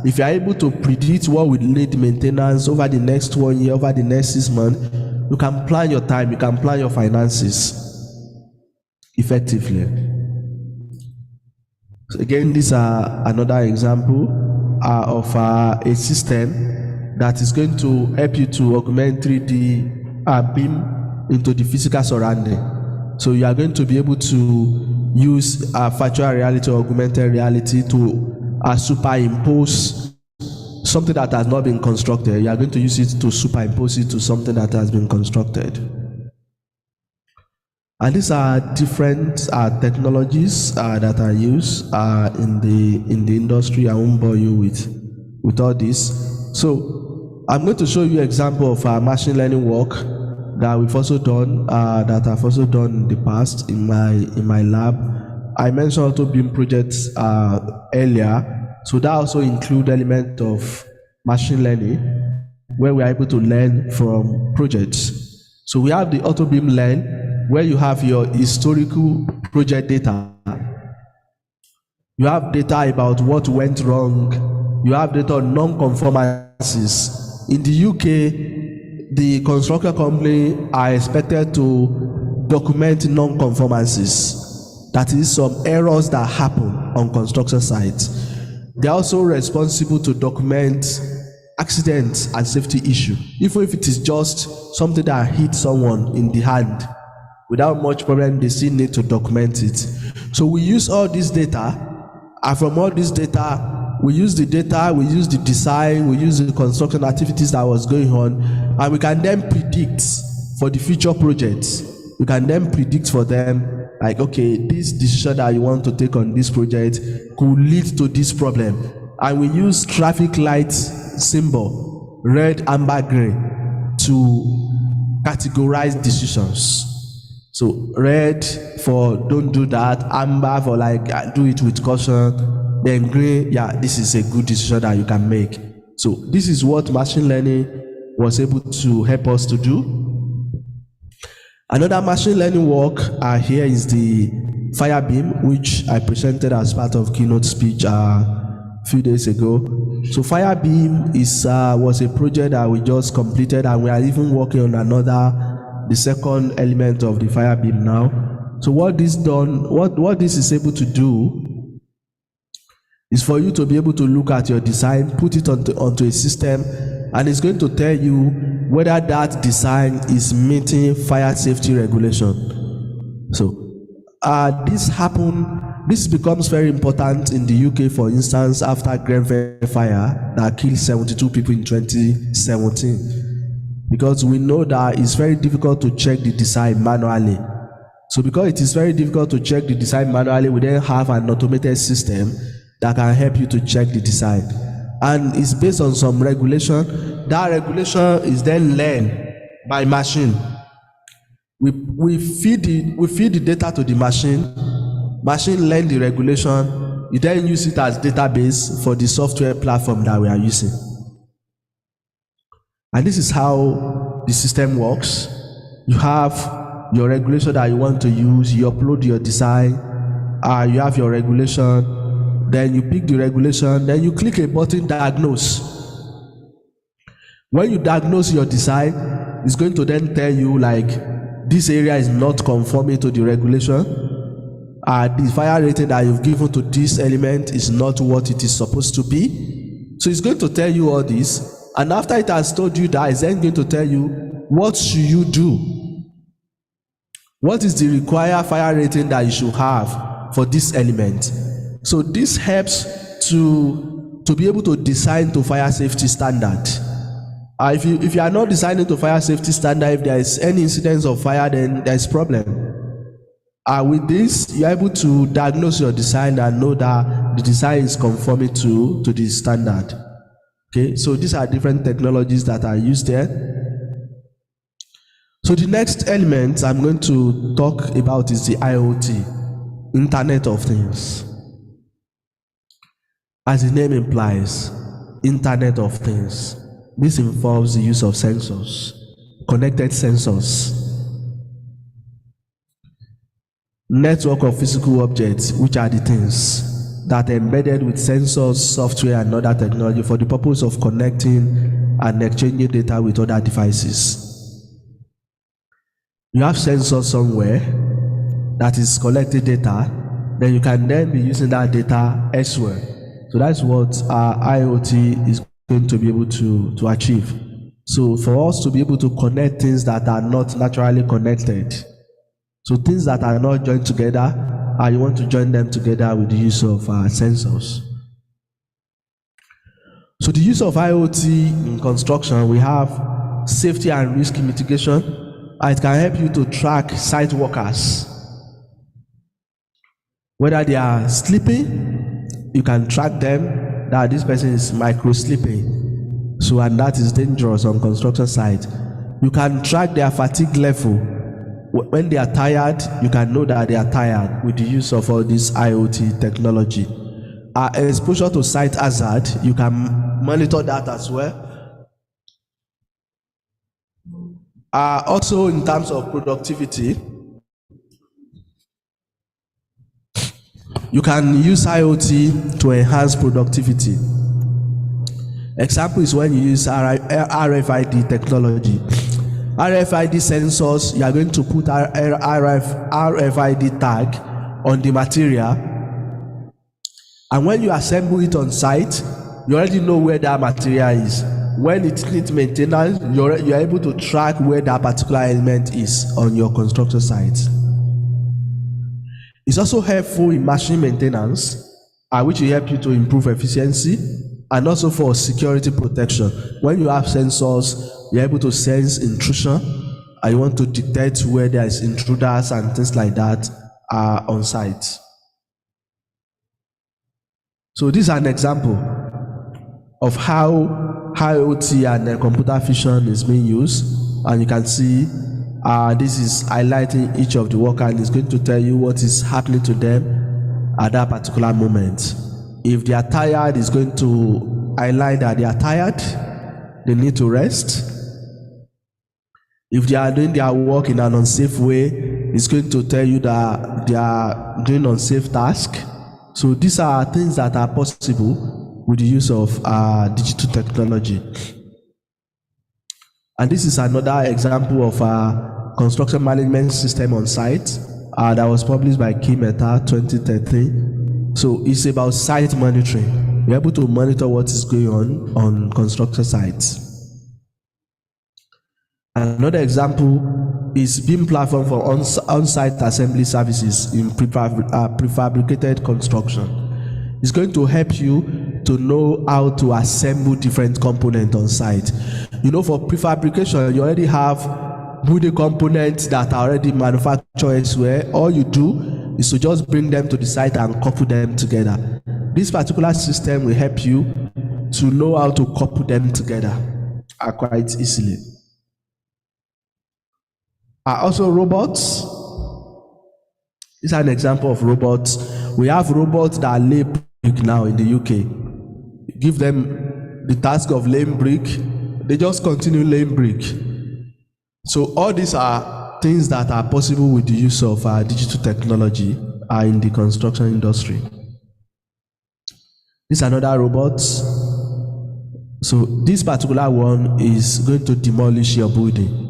if you are able to predict what will need maintenance over the next 1 year, over the next 6 months, you can plan your time, you can plan your finances effectively. So again, these are another example of a system that is going to help you to augment 3D beam into the physical surrounding. So you are going to be able to use virtual reality or augmented reality to superimpose something that has not been constructed. You are going to use it to superimpose it to something that has been constructed. And these are different technologies that are used in the industry. I won't bore you with all this. So I'm going to show you an example of machine learning work that we've also done, that I've also done in the past in my lab. I mentioned auto beam projects earlier, so that also include element of machine learning, where we are able to learn from projects. So we have the auto beam learn, where you have your historical project data. You have data about what went wrong. You have data on non-conformances. In the UK, the construction company are expected to document non-conformances. That is, some errors that happen on construction sites. They are also responsible to document accidents and safety issue, even if it is just something that hit someone in the hand. Without much problem, they still need to document it. So we use all this data, and from all this data, we use the design, we use the construction activities that was going on, and we can then predict for the future projects. We can then predict for them, like, okay, this decision that you want to take on this project could lead to this problem. And we use traffic light symbol, red, amber, green, to categorize decisions. So red for don't do that, amber for like do it with caution, then green, yeah, this is a good decision that you can make. So this is what machine learning was able to help us to do. Another machine learning work here is the fire beam, which I presented as part of keynote speech a few days ago. So fire beam was a project that we just completed, and we are even working on the second element of the fire beam now. So what this is able to do is for you to be able to look at your design, put it onto a system, and it's going to tell you whether that design is meeting fire safety regulation. So this becomes very important in the UK, for instance, after Grenfell fire that killed 72 people in 2017. Because we know that it's very difficult to check the design manually. So because it is very difficult to check the design manually, we then have an automated system that can help you to check the design. And it's based on some regulation. That regulation is then learned by machine. We feed the data to the machine. Machine learn the regulation. You then use it as database for the software platform that we are using. And this is how the system works. You have your regulation that you want to use, you upload your design, you have your regulation, then you pick the regulation, then you click a button, diagnose. When you diagnose your design, it's going to then tell you, like, this area is not conforming to the regulation. The fire rating that you've given to this element is not what it is supposed to be. So it's going to tell you all this. And after it has told you that, it's then going to tell you, what should you do? What is the required fire rating that you should have for this element? So this helps to be able to design to fire safety standard. If you are not designing to fire safety standard, if there is any incidence of fire, then there is problem. With this, you are able to diagnose your design and know that the design is conforming to the standard. Okay, so these are different technologies that are used there. So the next element I'm going to talk about is the IoT, Internet of Things. As the name implies, Internet of Things. This involves the use of sensors, connected sensors, network of physical objects, which are the things that are embedded with sensors, software, and other technology for the purpose of connecting and exchanging data with other devices. You have sensors somewhere that is collecting data, then you can then be using that data elsewhere. So that's what IoT is going to be able to achieve. So for us to be able to connect things that are not naturally connected, so things that are not joined together, you want to join them together with the use of sensors. So the use of IoT in construction, we have safety and risk mitigation. It can help you to track site workers. Whether they are sleeping, you can track them that this person is micro sleeping. So, and that is dangerous on construction site. You can track their fatigue level. When they are tired, you can know that they are tired with the use of all this IoT technology. Exposure to site hazard, you can monitor that as well. Also, in terms of productivity, you can use IoT to enhance productivity. Example is when you use RFID technology. RFID sensors, you are going to put RFID tag on the material, and when you assemble it on site, you already know where that material is. When it needs maintenance, you're able to track where that particular element is on your construction site. It's also helpful in machine maintenance, which will help you to improve efficiency, and also for security protection. When you have sensors, you're able to sense intrusion, and you want to detect where there is intruders and things like that on site. So this is an example of how IoT and computer vision is being used, and you can see this is highlighting each of the workers, and it's going to tell you what is happening to them at that particular moment. If they are tired, it's going to highlight that they are tired, they need to rest. If they are doing their work in an unsafe way, it's going to tell you that they are doing unsafe tasks. So these are things that are possible with the use of digital technology. And this is another example of a construction management system on site that was published by Kim et al. 2013. So it's about site monitoring. You're able to monitor what is going on construction sites. Another example is BIM platform for on-site assembly services in prefabricated construction. It's going to help you to know how to assemble different components on site. You know, for prefabrication, you already have building components that are already manufactured elsewhere. All you do is to just bring them to the site and couple them together. This particular system will help you to know how to couple them together quite easily. Also robots. This is an example of robots. We have robots that lay brick now in the UK. Give them the task of laying brick, they just continue laying brick. So all these are things that are possible with the use of digital technology in the construction industry. This is another robot. So this particular one is going to demolish your building.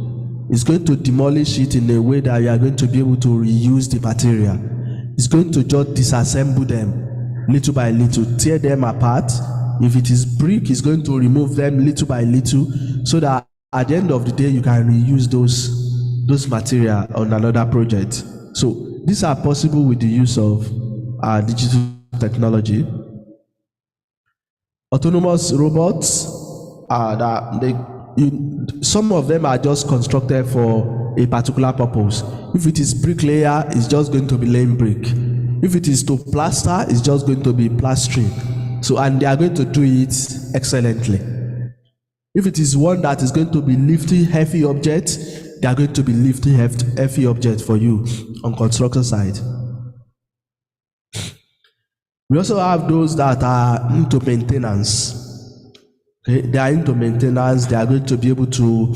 It's going to demolish it in a way that you are going to be able to reuse the material. It's going to just disassemble them little by little, tear them apart. If it is brick, it's going to remove them little by little, so that at the end of the day you can reuse those material on another project. So these are possible with the use of digital technology. Autonomous robots some of them are just constructed for a particular purpose. If it is bricklayer, it's just going to be laying brick. If it is to plaster, it's just going to be plastering. So, and they are going to do it excellently. If it is one that is going to be lifting heavy objects, they are going to be lifting heavy objects for you on construction site. We also have those that are into maintenance. Okay, they are into maintenance. They are going to be able to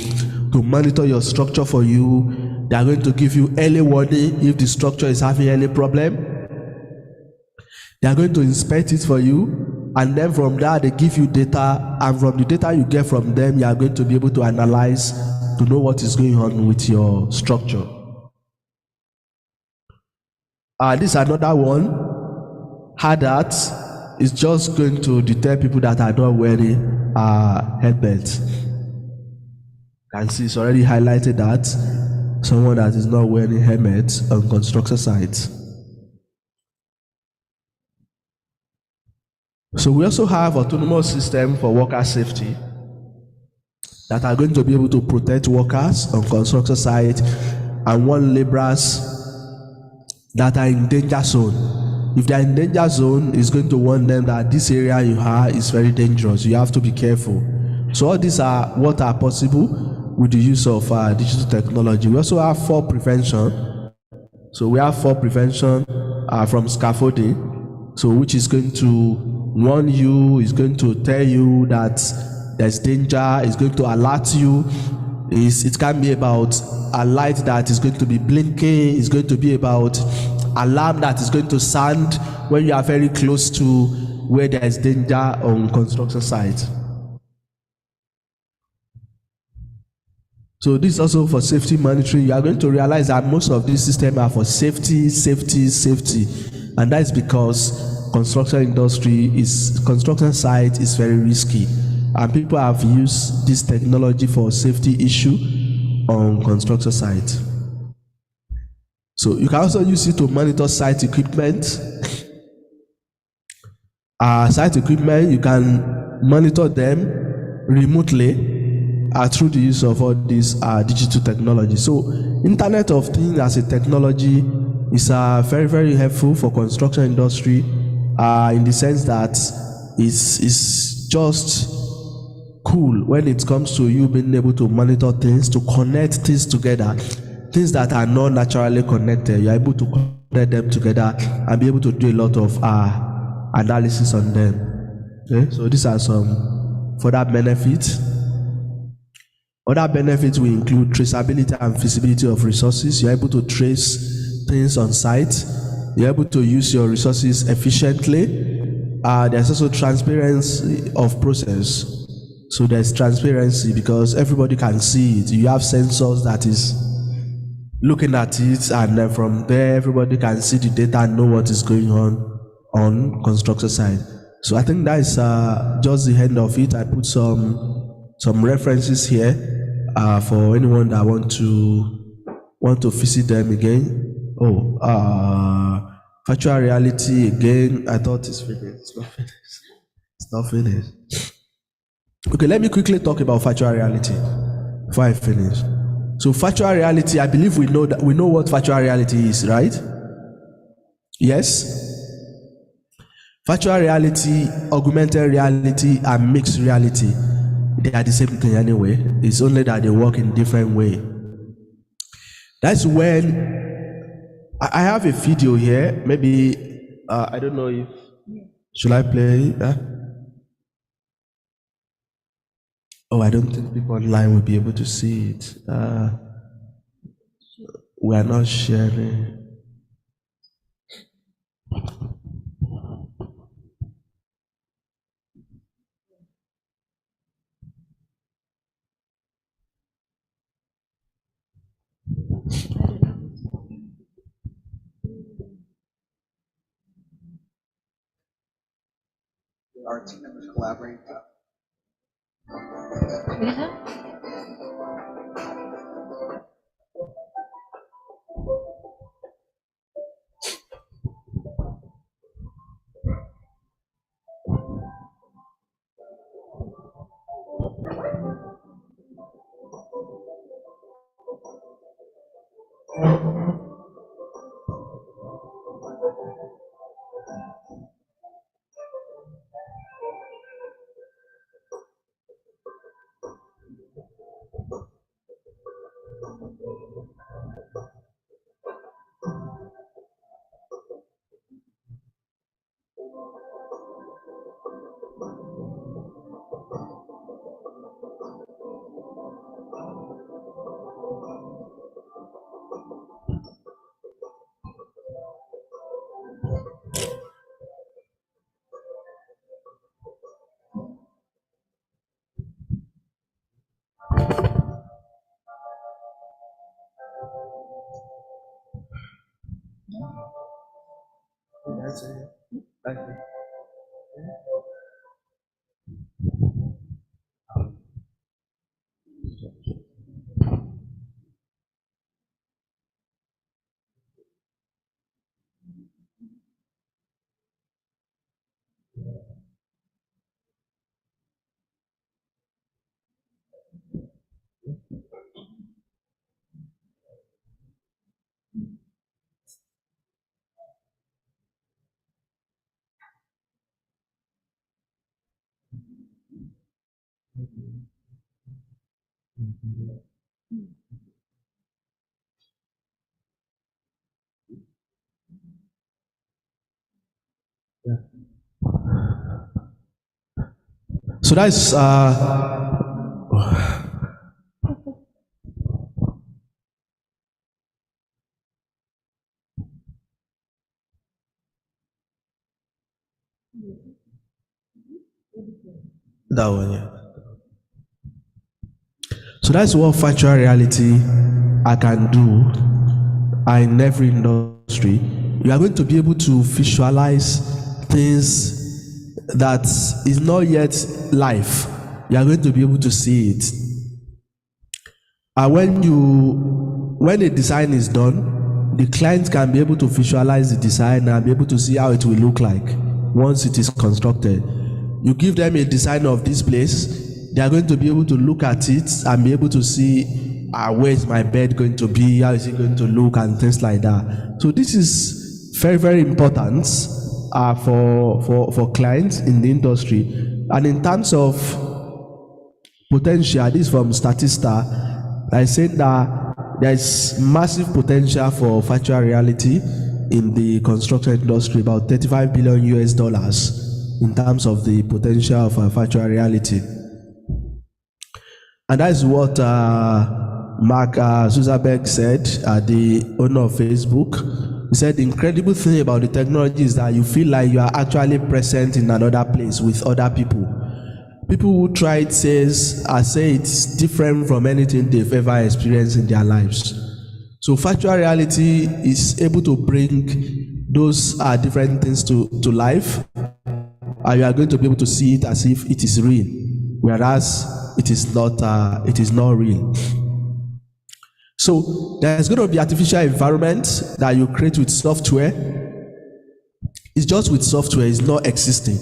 monitor your structure for you. They are going to give you early warning if the structure is having any problem. They are going to inspect it for you, and then from there they give you data, and from the data you get from them, you are going to be able to analyze to know what is going on with your structure. This is another one. hazards is just going to deter people that are not wearing helmets. Can see it's already highlighted that someone that is not wearing helmet on construction sites. So we also have autonomous system for worker safety that are going to be able to protect workers on construction site and warn laborers that are in danger zone. If they are in danger zone, it's going to warn them that this area you are is very dangerous. You have to be careful. So all these are what are possible with the use of digital technology. We also have fall prevention. So we have fall prevention from scaffolding, so which is going to warn you, is going to tell you that there's danger, is going to alert you. It can be about a light that is going to be blinking, it's going to be about alarm that is going to sound when you are very close to where there is danger on construction site. So this is also for safety monitoring. You are going to realize that most of these systems are for safety, and that is because construction site is very risky, and people have used this technology for safety issue on construction site. So you can also use it to monitor site equipment. Site equipment, you can monitor them remotely through the use of all these digital technology. So Internet of Things as a technology is very, very helpful for construction industry in the sense that it's just cool when it comes to you being able to monitor things, to connect things together, things that are not naturally connected. You're able to connect them together and be able to do a lot of analysis on them. Okay, so these are some further benefits. Other benefits will include traceability and feasibility of resources. You're able to trace things on site. You're able to use your resources efficiently. There's also transparency of process. So there's transparency because everybody can see it. You have sensors that is looking at it, and then from there everybody can see the data and know what is going on construction site. So I think that is just the end of it. I put some references here for anyone that want to visit them again. Virtual reality again. I thought it's finished. It's not finished. Okay, let me quickly talk about virtual reality before I finish. So virtual reality, I believe we know what virtual reality is, right? Yes? Virtual reality, augmented reality, and mixed reality, they are the same thing anyway. It's only that they work in different way. That's when I have a video here. Maybe I don't know if should I play it? I don't think people online will be able to see it. We are not sharing. Our team members collaborate. So that's that one, yeah. So that's what virtual reality I can do in every industry. You are going to be able to visualize things that is not yet live. You are going to be able to see it. And when a design is done, the client can be able to visualize the design and be able to see how it will look like once it is constructed. You give them a design of this place, they are going to be able to look at it and be able to see where is my bed going to be, how is it going to look, and things like that. So this is very, very important for clients in the industry. And in terms of potential, this is from Statista. I said that there is massive potential for virtual reality in the construction industry, about $35 billion in terms of the potential of virtual reality. And that is what Mark Zuckerberg said, the owner of Facebook. He said the incredible thing about the technology is that you feel like you are actually present in another place with other people. People who try it say it's different from anything they've ever experienced in their lives. So virtual reality is able to bring those different things to life. You are going to be able to see it as if it is real, whereas it is not real. So there's going to be artificial environment that you create with software. It's just with software, it's not existing.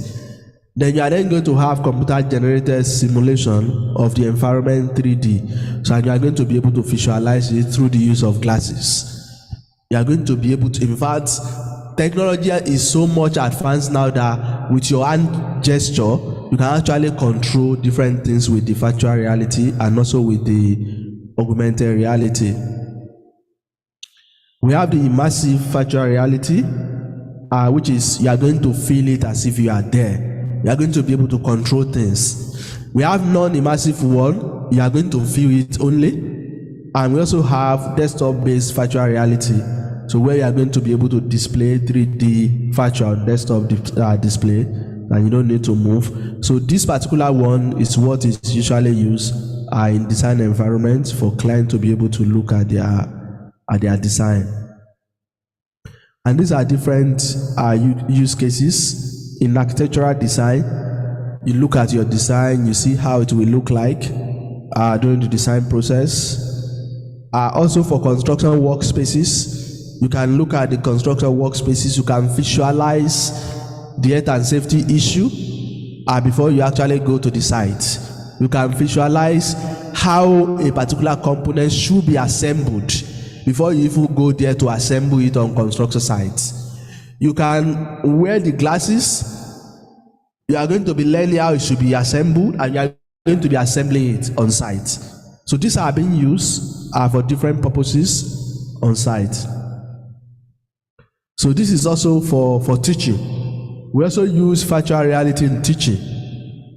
Then you are then going to have computer generated simulation of the environment 3D. So you are going to be able to visualize it through the use of glasses. You are going to be able to, in fact, technology is so much advanced now that with your hand gesture, you can actually control different things with the virtual reality and also with the augmented reality. We have the immersive virtual reality, which is you are going to feel it as if you are there. You are going to be able to control things. We have non-immersive one, you are going to feel it only. And we also have desktop-based virtual reality. So where you are going to be able to display 3D virtual desktop display, and you don't need to move. So this particular one is what is usually used in design environments for clients to be able to look at their design. And these are different use cases. In architectural design, you look at your design, you see how it will look like during the design process. Also for construction workspaces, you can look at the construction workspaces, you can visualize the health and safety issue before you actually go to the site. You can visualize how a particular component should be assembled before you even go there to assemble it on construction sites. You can wear the glasses, you are going to be learning how it should be assembled, and you are going to be assembling it on site. So these are being used for different purposes on site. So this is also for teaching. We also use virtual reality in teaching,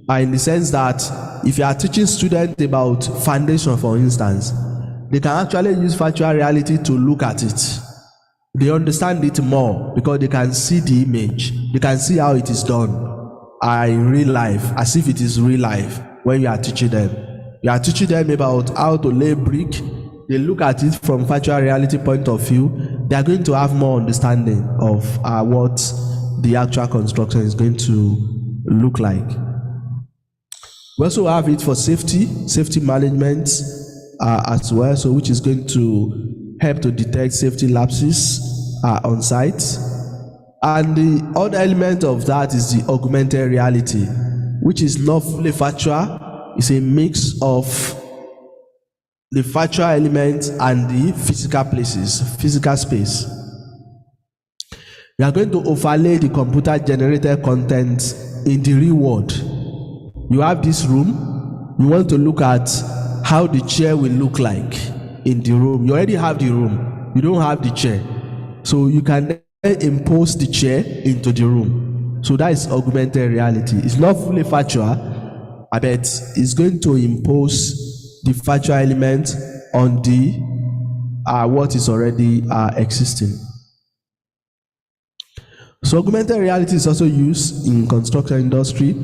in the sense that if you are teaching students about foundation, for instance, they can actually use virtual reality to look at it. They understand it more because they can see the image, they can see how it is done in real life, as if it is real life. When you are teaching them, you are teaching them about how to lay brick. They look at it from virtual reality point of view. They are going to have more understanding of what the actual construction is going to look like. We also have it for safety management as well, so which is going to help to detect safety lapses on site. And the other element of that is the augmented reality, which is not fully virtual. It's a mix of the virtual element and the physical space. You are going to overlay the computer generated content in the real world. You have this room, you want to look at how the chair will look like in the room. You already have the room, you don't have the chair. So you can then impose the chair into the room. So that is augmented reality. It's not fully virtual, but it's going to impose the virtual element on the what is already existing. So augmented reality is also used in construction industry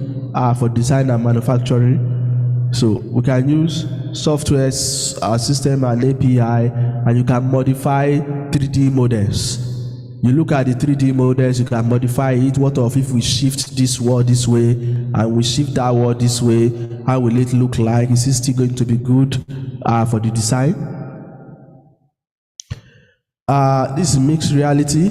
for design and manufacturing. So we can use software system and API, and you can modify 3D models. You look at the 3D models, you can modify it. What if we shift this wall this way and we shift that wall this way? How will it look like? Is it still going to be good for the design? This is mixed reality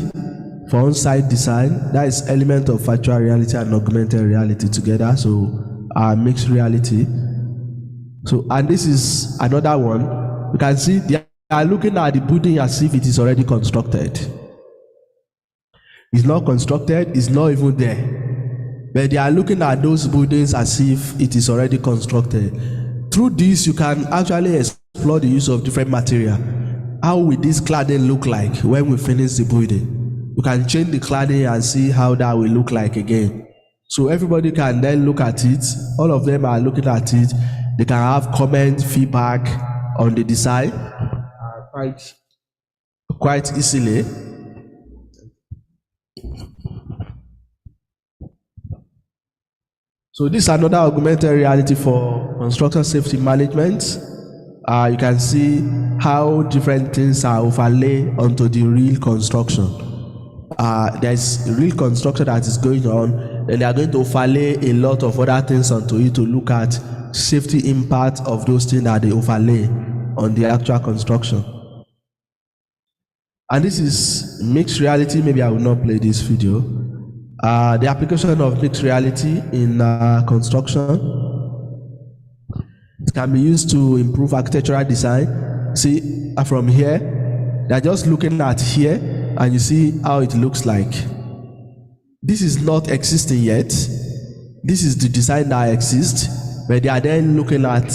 for on-site design. That is element of virtual reality and augmented reality together. So mixed reality. So, and this is another one. You can see they are looking at the building as if it is already constructed. It's not constructed, it's not even there. But they are looking at those buildings as if it is already constructed. Through this, you can actually explore the use of different material. How will this cladding look like when we finish the building? You can change the cladding and see how that will look like again. So everybody can then look at it. All of them are looking at it. They can have comment, feedback on the design quite easily. So this is another augmented reality for construction safety management. You can see how different things are overlaid onto the real construction. There's real construction that is going on, and they are going to overlay a lot of other things onto it to look at safety impact of those things that they overlay on the actual construction. And this is mixed reality. Maybe I will not play this video. The application of mixed reality in construction. It can be used to improve architectural design. See, from here, they're just looking at here, and you see how it looks like. This is not existing yet. This is the design that exists, but they are then looking at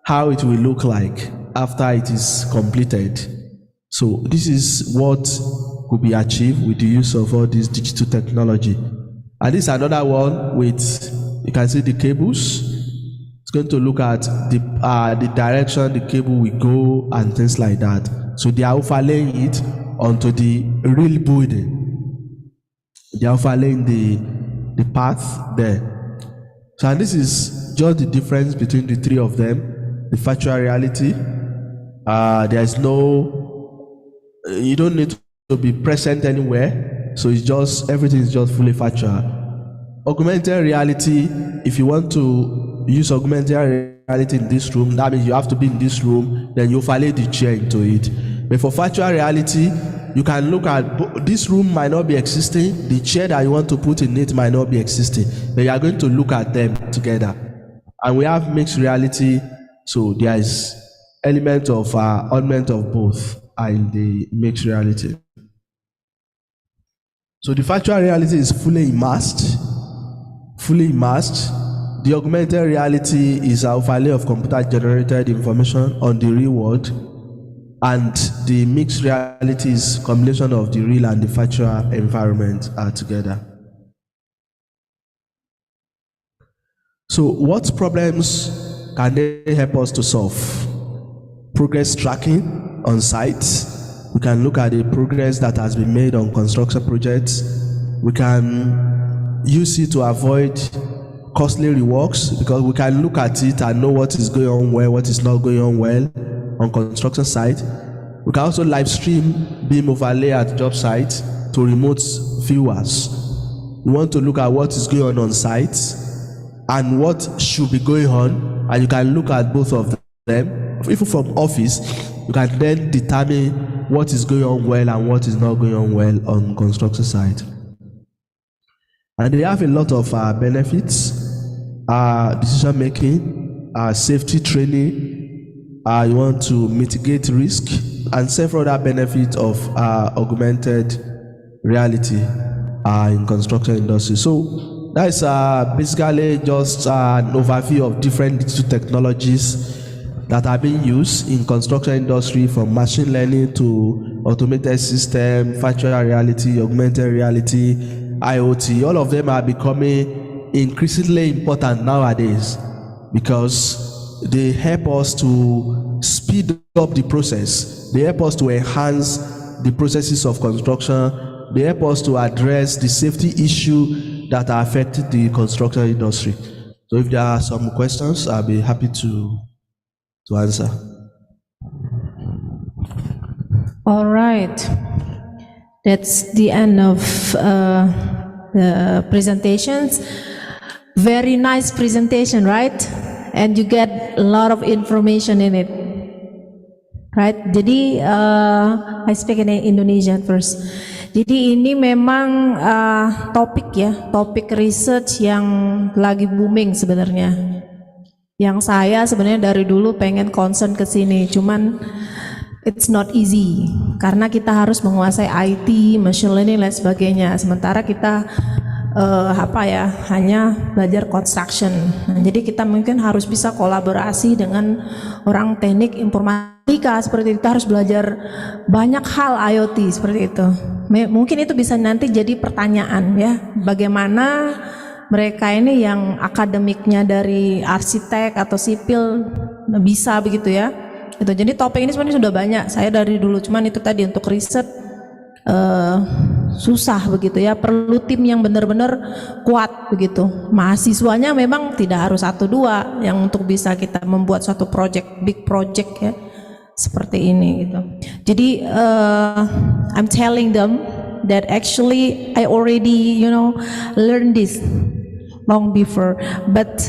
how it will look like after it is completed. So this is what could be achieved with the use of all this digital technology. And this is another one with, you can see the cables. It's going to look at the direction the cable will go and things like that. So they are overlaying it onto the real building. They are overlaying the path there. So and this is just the difference between the three of them. The virtual reality. There is no, you don't need to be present anywhere. So it's just, everything is just fully virtual. Augmented reality, if you want to use augmented reality in this room, that means you have to be in this room, then you overlay the chair into it. But for virtual reality, you can look at, this room might not be existing, the chair that you want to put in it might not be existing, but you are going to look at them together. And we have mixed reality, so there is element of augment of both in the mixed reality. So the virtual reality is fully immersed. The augmented reality is an overlay of computer-generated information on the real world, and the mixed reality is combination of the real and the virtual environment together. So what problems can they help us to solve? Progress tracking on site. We can look at the progress that has been made on construction projects. We can use it to avoid costly reworks, because we can look at it and know what is going on well, what is not going on well on construction site. We can also live stream beam overlay at job site to remote viewers. You want to look at what is going on site and what should be going on, and you can look at both of them. Even from office, you can then determine what is going on well and what is not going on well on construction site. And they have a lot of benefits, decision making, safety training, you want to mitigate risk, and several other benefits of augmented reality in construction industry. So that's basically just an overview of different digital technologies that are being used in construction industry, from machine learning to automated system, virtual reality, augmented reality, IoT. All of them are becoming increasingly important nowadays because they help us to speed up the process. They help us to enhance the processes of construction. They help us to address the safety issue that are affecting the construction industry. So if there are some questions, I'll be happy to answer. All right. That's the end of the presentations. Very nice presentation, right? And you get a lot of information in it. Right? Jadi, I speak in Indonesian first. Jadi ini memang topik research yang lagi booming sebenarnya. Yang saya sebenarnya dari dulu pengen concern ke sini, cuman it's not easy karena kita harus menguasai IT, machine learning dan sebagainya. Sementara kita hanya belajar construction. Nah, jadi kita mungkin harus bisa kolaborasi dengan orang teknik informatika seperti itu. Kita harus belajar banyak hal IoT seperti itu. Mungkin itu bisa nanti jadi pertanyaan ya, bagaimana mereka ini yang akademiknya dari arsitek atau sipil bisa begitu ya. Itu jadi topik ini sebenarnya sudah banyak. Saya dari dulu, cuman itu tadi untuk riset susah begitu ya. Perlu tim yang benar-benar kuat begitu. Mahasiswanya memang tidak harus 1-2 yang untuk bisa kita membuat suatu project, big project ya. Seperti ini gitu. Jadi I'm telling them that actually I already learned this long before, but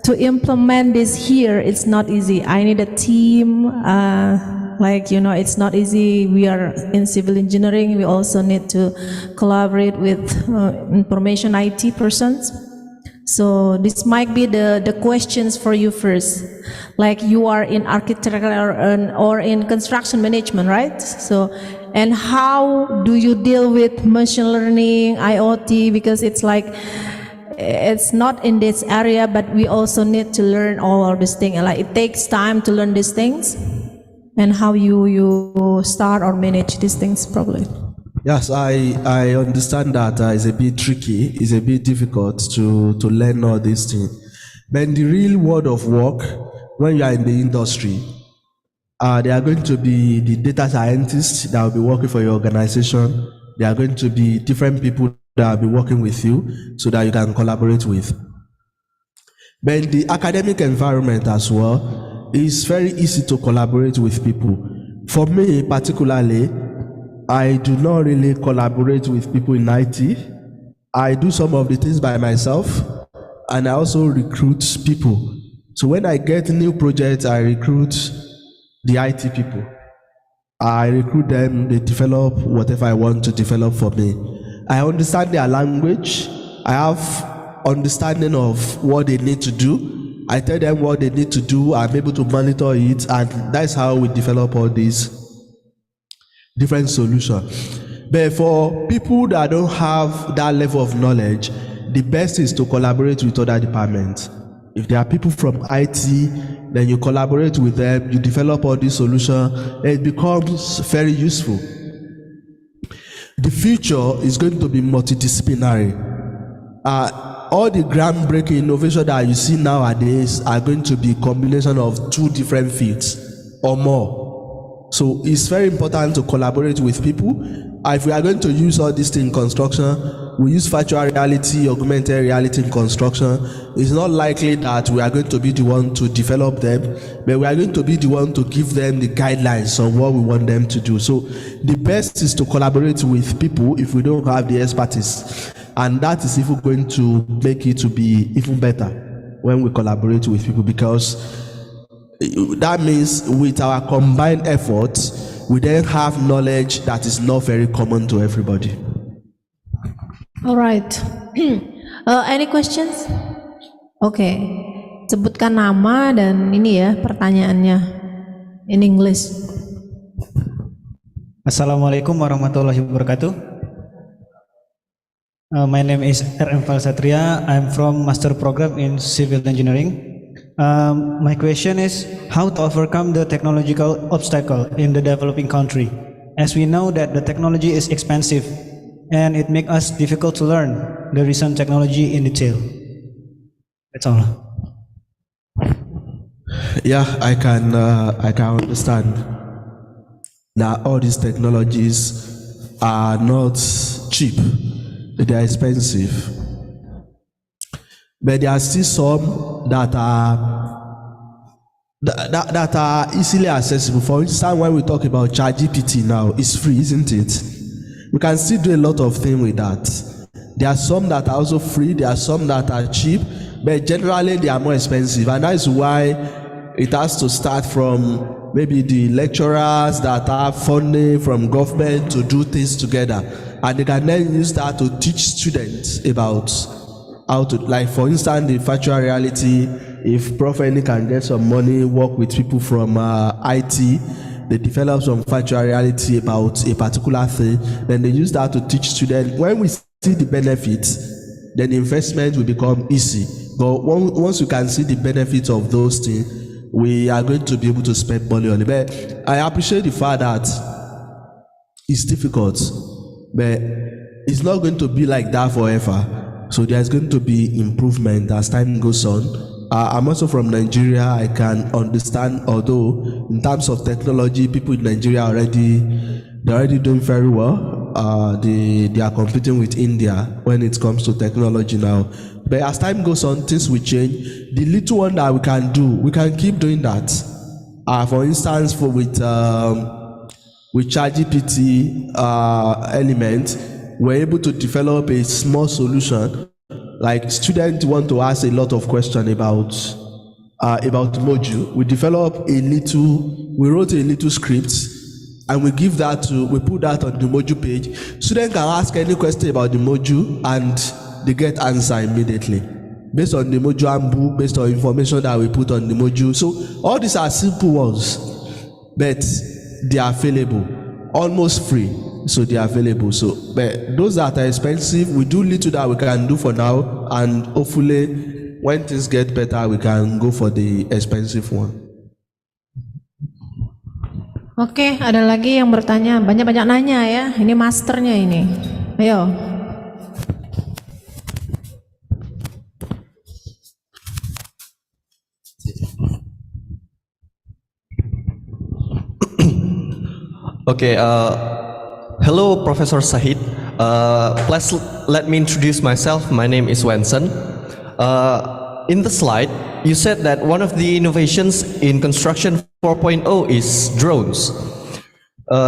to implement this here, it's not easy. I need a team, it's not easy. We are in civil engineering, we also need to collaborate with information IT persons. So this might be the questions for you first. Like you are in architecture or in construction management, right? So, and how do you deal with machine learning, IoT, because it's like, it's not in this area, but we also need to learn all of these things. Like it takes time to learn these things, and how you start or manage these things probably. Yes, I understand that it's a bit tricky. It's a bit difficult to learn all these things. But in the real world of work, when you are in the industry, there are going to be the data scientists that will be working for your organization. There are going to be different people that will be working with you so that you can collaborate with. But in the academic environment as well, it's very easy to collaborate with people. For me particularly, I do not really collaborate with people in IT. I do some of the things by myself, and I also recruit people. So when I get new projects, I recruit the IT people. I recruit them, they develop whatever I want to develop for me. I understand their language. I have understanding of what they need to do. I tell them what they need to do. I'm able to monitor it, and that's how we develop all these different solutions. But for people that don't have that level of knowledge, the best is to collaborate with other departments. If there are people from IT, then you collaborate with them, you develop all these solutions, and it becomes very useful. The future is going to be multidisciplinary. All the groundbreaking innovation that you see nowadays are going to be a combination of 2 different fields or more. So it's very important to collaborate with people. If we are going to use all these things in construction, we use virtual reality, augmented reality in construction. It's not likely that we are going to be the one to develop them, but we are going to be the one to give them the guidelines on what we want them to do. So the best is to collaborate with people if we don't have the expertise. and that is even going to make it to be even better when we collaborate with people, because that means with our combined efforts, we then have knowledge that is not very common to everybody. All right. Any questions? Okay. Sebutkan nama dan ini ya pertanyaannya in English. Assalamualaikum warahmatullahi wabarakatuh. My name is R.M. Falsatria. I'm from Master Program in Civil Engineering. My question is how to overcome the technological obstacle in the developing country, as we know that the technology is expensive and it makes us difficult to learn the recent technology in detail. That's all. Yeah, I can understand that all these technologies are not cheap; they are expensive. But there are still some that are easily accessible. For instance, when we talk about ChatGPT now, it's free, isn't it? We can still do a lot of things with that. There are some that are also free, there are some that are cheap, but generally they are more expensive, and that is why it has to start from maybe the lecturers that have funding from government to do things together, and they can then use that to teach students about how to, like for instance, the virtual reality. If Prof. Any can get some money, work with people from IT, they develop some virtual reality about a particular thing, then they use that to teach students. When we see the benefits, then the investment will become easy. But once you can see the benefits of those things, we are going to be able to spend money on it. But I appreciate the fact that it's difficult, but it's not going to be like that forever. So there's going to be improvement as time goes on. I'm also from Nigeria. I can understand, although in terms of technology, people in Nigeria they're already doing very well. They are competing with India when it comes to technology now. But as time goes on, things will change. The little one that we can do, we can keep doing that. For instance, with ChatGPT element, we're able to develop a small solution. Like students want to ask a lot of questions about module. We wrote a little script, and we put that on the module page. Students can ask any question about the module and they get answer immediately based on the module handbook, based on information that we put on the module. So all these are simple ones, but they are available, almost free. So they are available. So, but those that are expensive, we do little that we can do for now, and hopefully, when things get better, we can go for the expensive one. Oke, ada lagi yang bertanya, banyak-banyak nanya ya. Ini masternya ini. Ayo. Okay, hello, Professor Sahid. Please let me introduce myself. My name is Wenson. In the slide, you said that one of the innovations in construction 4.0 is drones.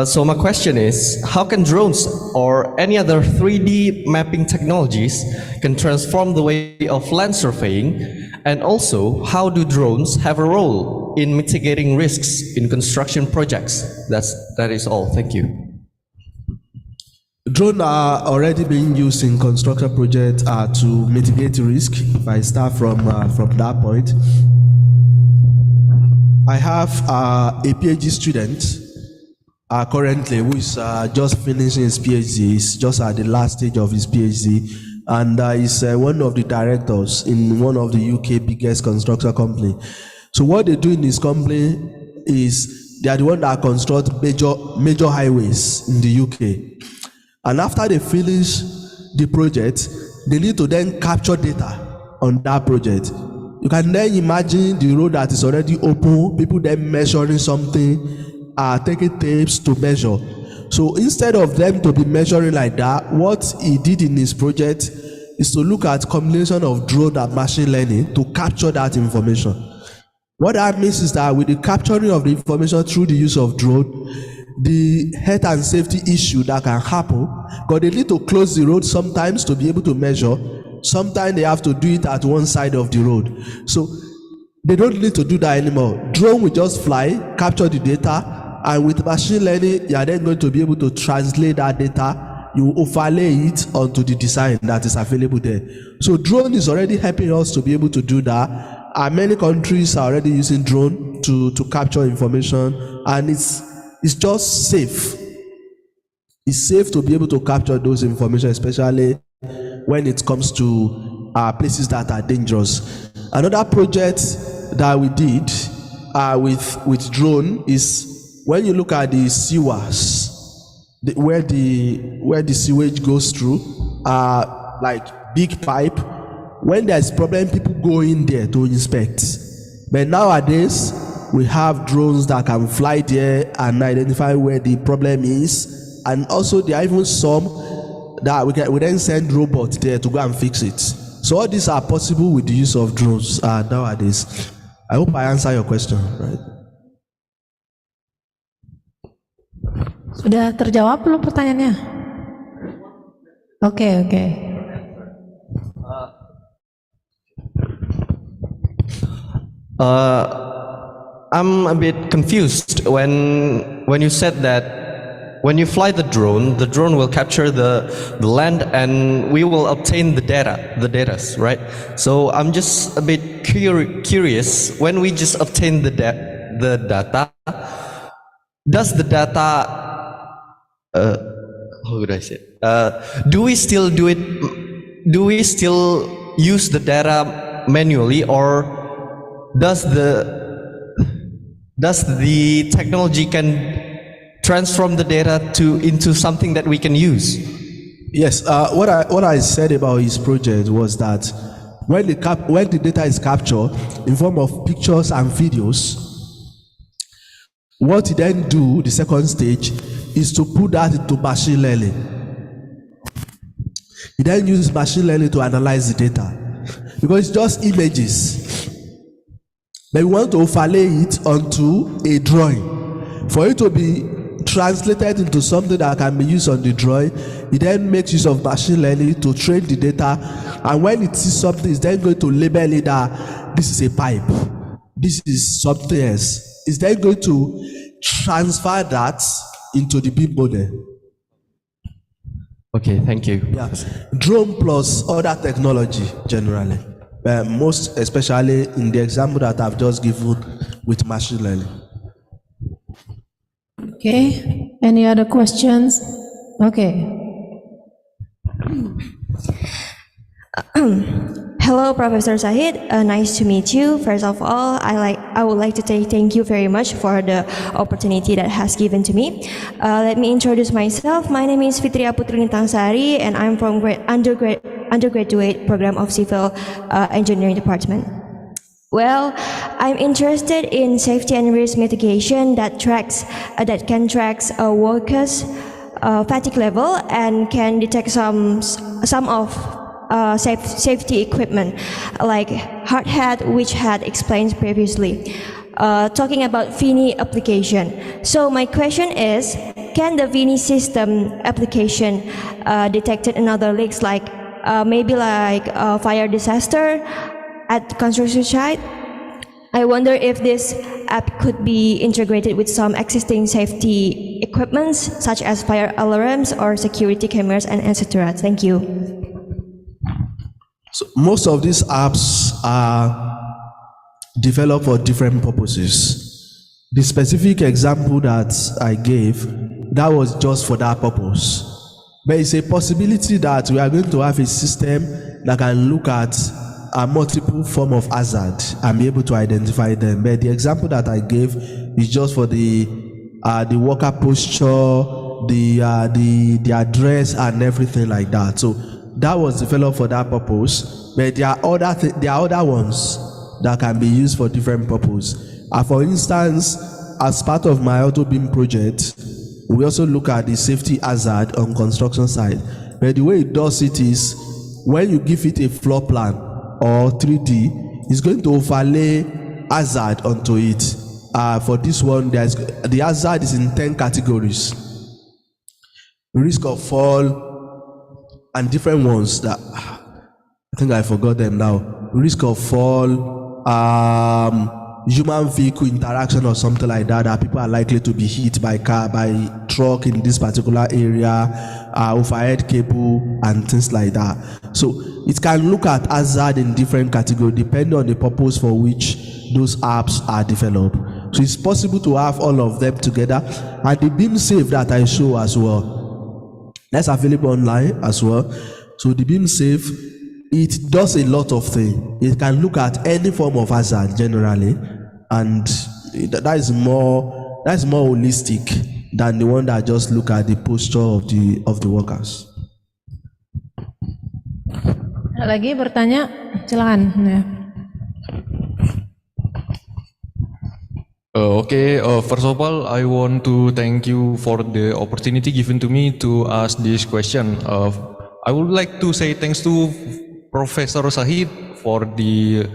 So my question is, how can drones or any other 3D mapping technologies can transform the way of land surveying? And also, how do drones have a role in mitigating risks in construction projects? That is all. Thank you. Drones are already being used in construction projects to mitigate risk. If I start from that point, I have a PhD student currently who is just finishing his PhD. He's just at the last stage of his PhD, and is one of the directors in one of the UK biggest construction company. So what they do in this company is they are the one that construct major highways in the UK. And after they finish the project, they need to then capture data on that project. You can then imagine the road that is already open, people then measuring something, taking tapes to measure. So instead of them to be measuring like that, what he did in his project is to look at combination of drone and machine learning to capture that information. What that means is that with the capturing of the information through the use of drone, the health and safety issue that can happen, because they need to close the road sometimes to be able to measure. Sometimes they have to do it at one side of the road. So they don't need to do that anymore. Drone will just fly, capture the data, and with machine learning, you are then going to be able to translate that data. You overlay it onto the design that is available there. So drone is already helping us to be able to do that. And many countries are already using drone to capture information, and it's just safe. It's safe to be able to capture those information, especially when it comes to places that are dangerous. Another project that we did with drone is when you look at the sewers, where the sewage goes through, like big pipe. When there's problem, people go in there to inspect. But nowadays, we have drones that can fly there and identify where the problem is. And also, there are even some that we then send robots there to go and fix it. So all these are possible with the use of drones nowadays. I hope I answer your question, right? Sudah terjawab belum pertanyaannya? Oke. I'm a bit confused when you said that when you fly the drone will capture the land and we will obtain the data, right? So I'm just a bit curious, when we just obtain the data, does the data how would I say do we still use the data manually, or does the technology can transform the data into something that we can use? Yes, what I said about his project was that when the data is captured in form of pictures and videos, what he then do, the second stage, is to put that into machine learning. He then uses machine learning to analyze the data, because it's just images. But we want to overlay it onto a drawing. For it to be translated into something that can be used on the drawing, it then makes use of machine learning to train the data. And when it sees something, it's then going to label it that this is a pipe, this is something else. It's then going to transfer that into the BIM model. Okay, thank you. Yeah, drone plus other technology generally. Most especially in the example that I've just given with machine learning. Okay, any other questions? Okay. Hello, Professor Sahid. Nice to meet you. First of all, I would like to say thank you very much for the opportunity that has given to me. Let me introduce myself. My name is Fitria Putri Nitangsari, and I'm from undergraduate program of Civil Engineering Department. Well, I'm interested in safety and risk mitigation that can track workers' fatigue level and can detect some of safety equipment like hard hat, which had explained previously. Talking about VINI application. So my question is, can the VINI system application detected another leaks like maybe like fire disaster at construction site? I wonder if this app could be integrated with some existing safety equipments such as fire alarms or security cameras and etc. Thank you. So most of these apps are developed for different purposes. The specific example that I gave, that was just for that purpose. But it's a possibility that we are going to have a system that can look at a multiple form of hazard and be able to identify them. But the example that I gave is just for the worker posture, the address and everything like that. So that was developed for that purpose. But there are other ones that can be used for different purposes. For instance, as part of my auto beam project, we also look at the safety hazard on construction site. But the way it does it is, when you give it a floor plan or 3D, it's going to overlay hazard onto it. for this one, the hazard is in 10 categories. Risk of fall and different ones that I think I forgot them now. Risk of fall, human vehicle interaction or something like that, that people are likely to be hit by car, by truck in this particular area, overhead cable and things like that. So it can look at hazard in different categories depending on the purpose for which those apps are developed. So it's possible to have all of them together, and the beam safe that I show as well, that's available online as well. So the beam safe, it does a lot of things. It can look at any form of hazard generally, and that is more holistic than the one that just look at the posture of the workers. Ada lagi bertanya? Silakan. Ya. First of all, I want to thank you for the opportunity given to me to ask this question. I would like to say thanks to Professor Sahid for the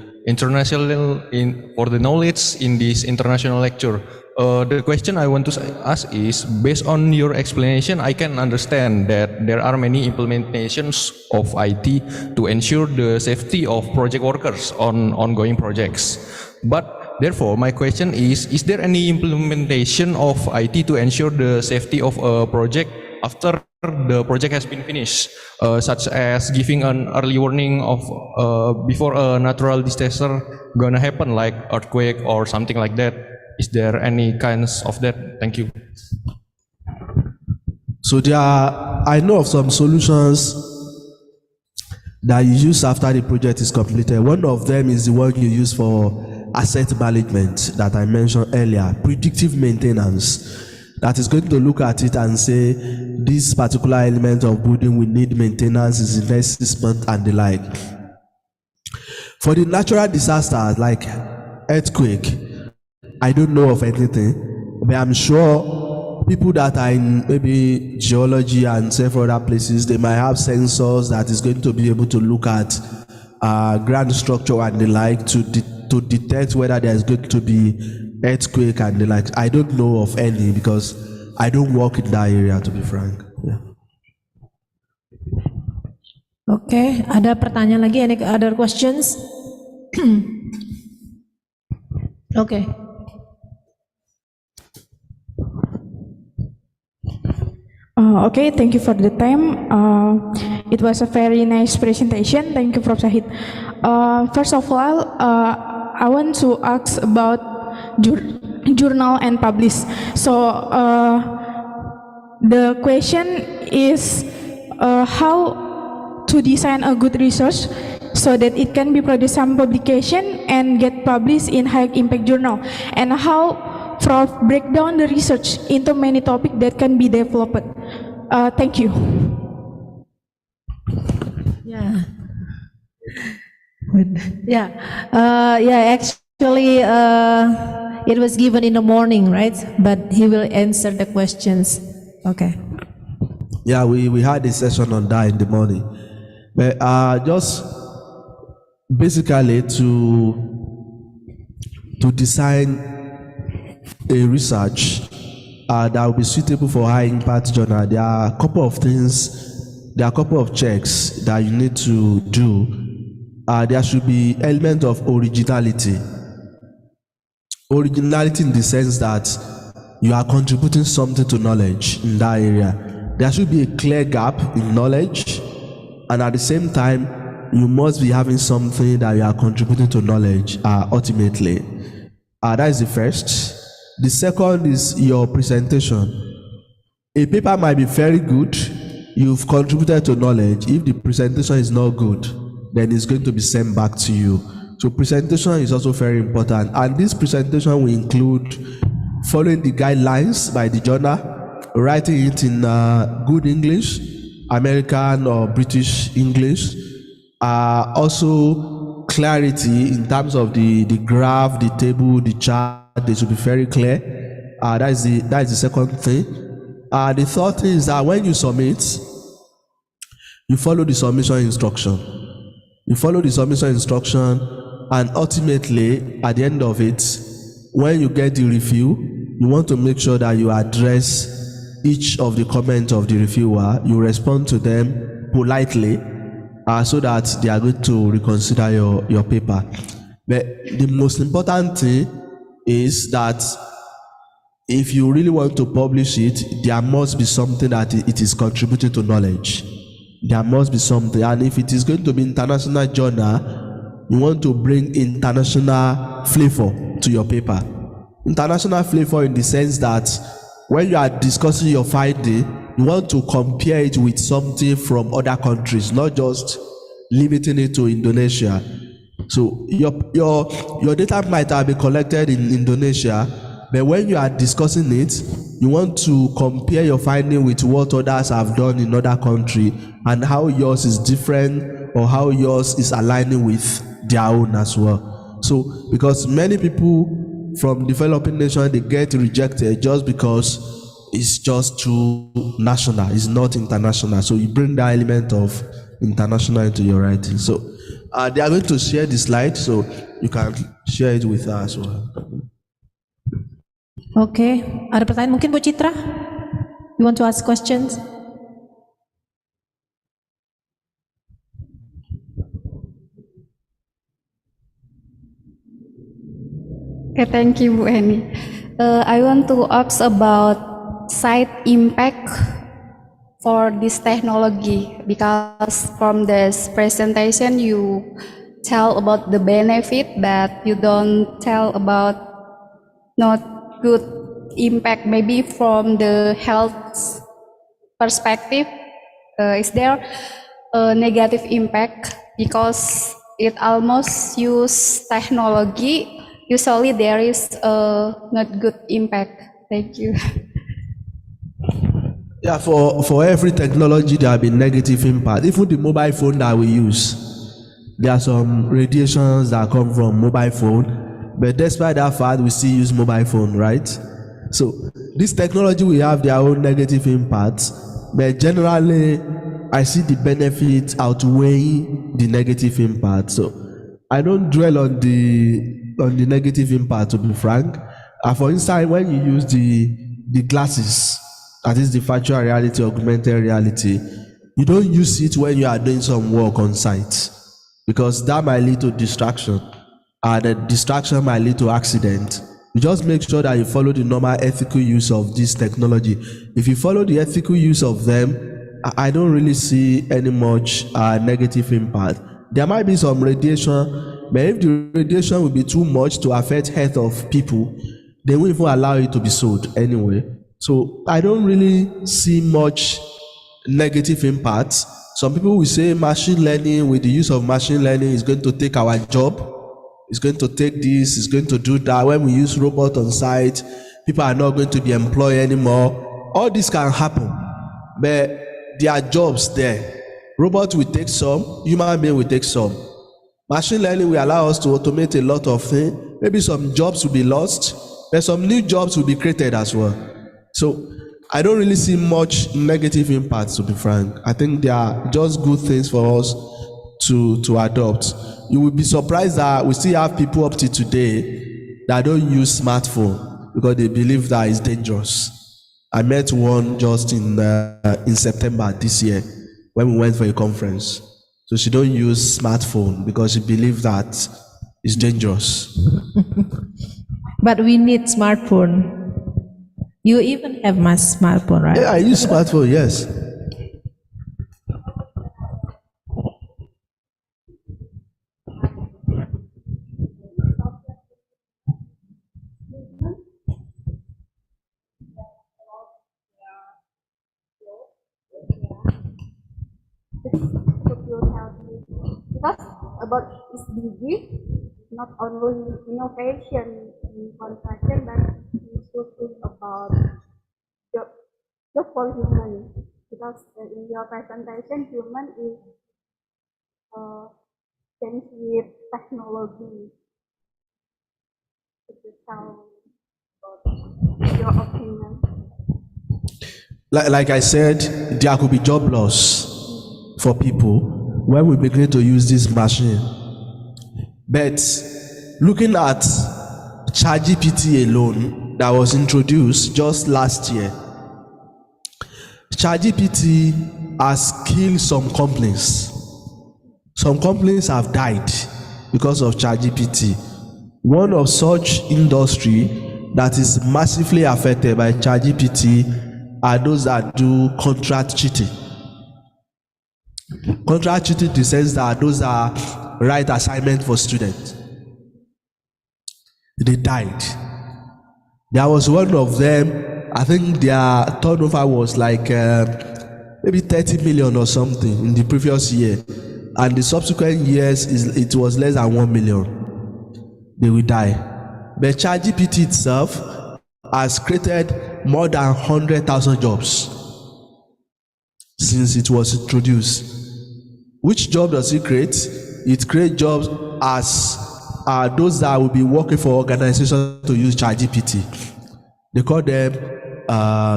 for the knowledge in this international lecture. The question I want to ask is, based on your explanation, I can understand that there are many implementations of IT to ensure the safety of project workers on ongoing projects. But therefore, my question is there any implementation of IT to ensure the safety of a project after the project has been finished, such as giving an early warning of before a natural disaster gonna happen, like earthquake or something like that? Is there any kinds of that? Thank you. So I know of some solutions that you use after the project is completed. One of them is the one you use for asset management that I mentioned earlier, predictive maintenance. That is going to look at it and say, this particular element of building will need maintenance, is in next 6 months and the like. For the natural disasters like earthquake, I don't know of anything, but I'm sure people that are in maybe geology and several other places, they might have sensors that is going to be able to look at ground structure and the like to detect whether there's going to be earthquake and the like. I don't know of any because I don't work in that area, to be frank. Yeah. Oke, ada pertanyaan lagi? Any other questions? Okay. Okay, thank you for the time. It was a very nice presentation. Thank you, Prof. Sahid. First of all, I want to ask about journal and publish. So the question is how to design a good research so that it can be produced some publication and get published in high impact journal, and how Prof break down the research into many topics that can be developed. Thank you. Yeah. Actually, it was given in the morning, right? But he will answer the questions. Okay. Yeah, we had a session on that in the morning. But just basically to design a research that will be suitable for high impact journal, there are a couple of things, there are a couple of checks that you need to do. There should be element of originality. Originality in the sense that you are contributing something to knowledge in that area. There should be a clear gap in knowledge, and at the same time, you must be having something that you are contributing to knowledge ultimately. That is the first. The second is your presentation. A paper might be very good, you've contributed to knowledge. If the presentation is not good, then it's going to be sent back to you. So presentation is also very important, and this presentation will include following the guidelines by the journal, writing it in good English, American or British English, also clarity in terms of the graph, the table, the chart. They should be very clear. That is the second thing. The third thing is that when you submit, you follow the submission instruction. You follow the submission instruction, and ultimately, at the end of it, when you get the review, you want to make sure that you address each of the comments of the reviewer. You respond to them politely, so that they are going to reconsider your paper. But the most important thing is that if you really want to publish it, there must be something that it is contributing to knowledge. There must be something, and if it is going to be international journal, you want to bring international flavor to your paper. International flavor in the sense that when you are discussing your finding, you want to compare it with something from other countries, not just limiting it to Indonesia. So your data might have been collected in Indonesia, but when you are discussing it, you want to compare your finding with what others have done in other country and how yours is different or how yours is aligning with their own as well. So because many people from developing nations, they get rejected just because it's just too national, it's not international. So you bring that element of international into your writing. So they are going to share the slide, so you can share it with us as well. Oke, ada pertanyaan mungkin Bu Citra? You want to ask questions? Okay, thank you, Bu Eni. I want to ask about side impact for this technology, because from this presentation you tell about the benefit, but you don't tell about not good impact, maybe from the health perspective. Is there a negative impact because it almost use technology? Usually there is a not good impact. Thank you. Yeah, for every technology there have been negative impact. Even the mobile phone that we use, there are some radiations that come from mobile phone, but despite that fact, we still use mobile phone, right? So this technology will have their own negative impacts, but generally, I see the benefits outweighing the negative impact. So I don't dwell on the negative impact, to be frank. For instance, when you use the glasses, that is the virtual reality, augmented reality, you don't use it when you are doing some work on site, because that might lead to distraction, and the distraction might lead to accident. You just make sure that you follow the normal ethical use of this technology. If you follow the ethical use of them, I don't really see any much negative impact. There might be some radiation, but if the radiation will be too much to affect health of people, they won't even allow it to be sold anyway. So I don't really see much negative impact. Some people will say machine learning, with the use of machine learning, is going to take our job. It's going to take this, it's going to do that. When we use robots on site, people are not going to be employed anymore. All this can happen, but there are jobs there. Robots will take some, human being will take some. Machine learning will allow us to automate a lot of things. Maybe some jobs will be lost, but some new jobs will be created as well. So I don't really see much negative impact, to be frank. I think they are just good things for us to adopt. You will be surprised that we still have people up to today that don't use smartphone because they believe that it's dangerous. I met one just in September this year when we went for a conference. So she don't use smartphone because she believes that it's dangerous. But we need smartphone. You even have my smartphone, right? Yeah, I use smartphone, yes. Because about SDG, not only innovation in construction, but also think about just for human. Because in your presentation, human is changed with technology. Could you tell about your opinion? Like I said, there could be job loss for people when we begin to use this machine. But looking at ChatGPT alone that was introduced just last year, ChatGPT has killed some companies. Some companies have died because of ChatGPT. One of such industry that is massively affected by ChatGPT are those that do contract cheating. Contract cheating in the sense that those are write assignment for students. They died. There was one of them, I think their turnover was like maybe 30 million or something in the previous year, and the subsequent years it was less than 1 million. They will die. But ChatGPT itself has created more than 100,000 jobs since it was introduced. Which job does it create? It creates jobs as those that will be working for organizations to use ChatGPT. They call them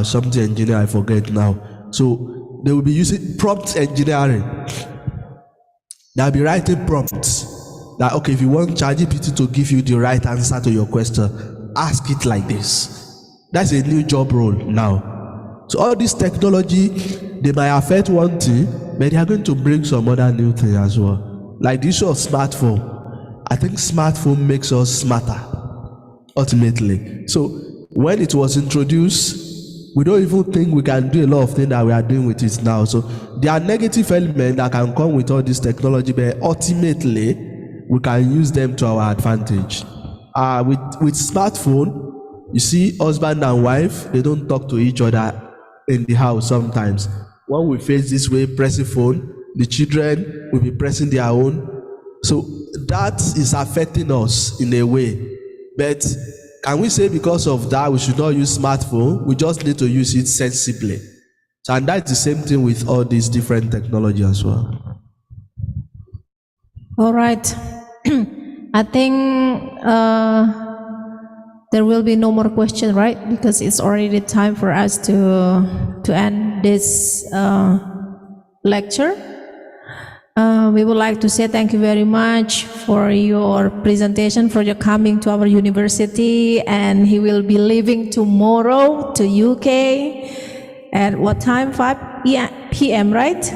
something engineer, I forget now. So they will be using prompt engineering. They'll be writing prompts that, okay, if you want ChatGPT to give you the right answer to your question, ask it like this. That's a new job role now. So all this technology, they might affect one thing, but they are going to bring some other new thing as well. Like the issue of smartphone. I think smartphone makes us smarter, ultimately. So when it was introduced, we don't even think we can do a lot of things that we are doing with it now. So there are negative elements that can come with all this technology, but ultimately we can use them to our advantage. With smartphone, you see husband and wife, they don't talk to each other in the house sometimes. When we face this way, pressing phone, the children will be pressing their own. So that is affecting us in a way. But can we say because of that we should not use smartphone? We just need to use it sensibly. So, and that's the same thing with all these different technology as well. All right. I think there will be no more question, right? Because it's already time for us to end this lecture. We would like to say thank you very much for your presentation, for your coming to our university, and he will be leaving tomorrow to UK at what time? 5 p.m. right?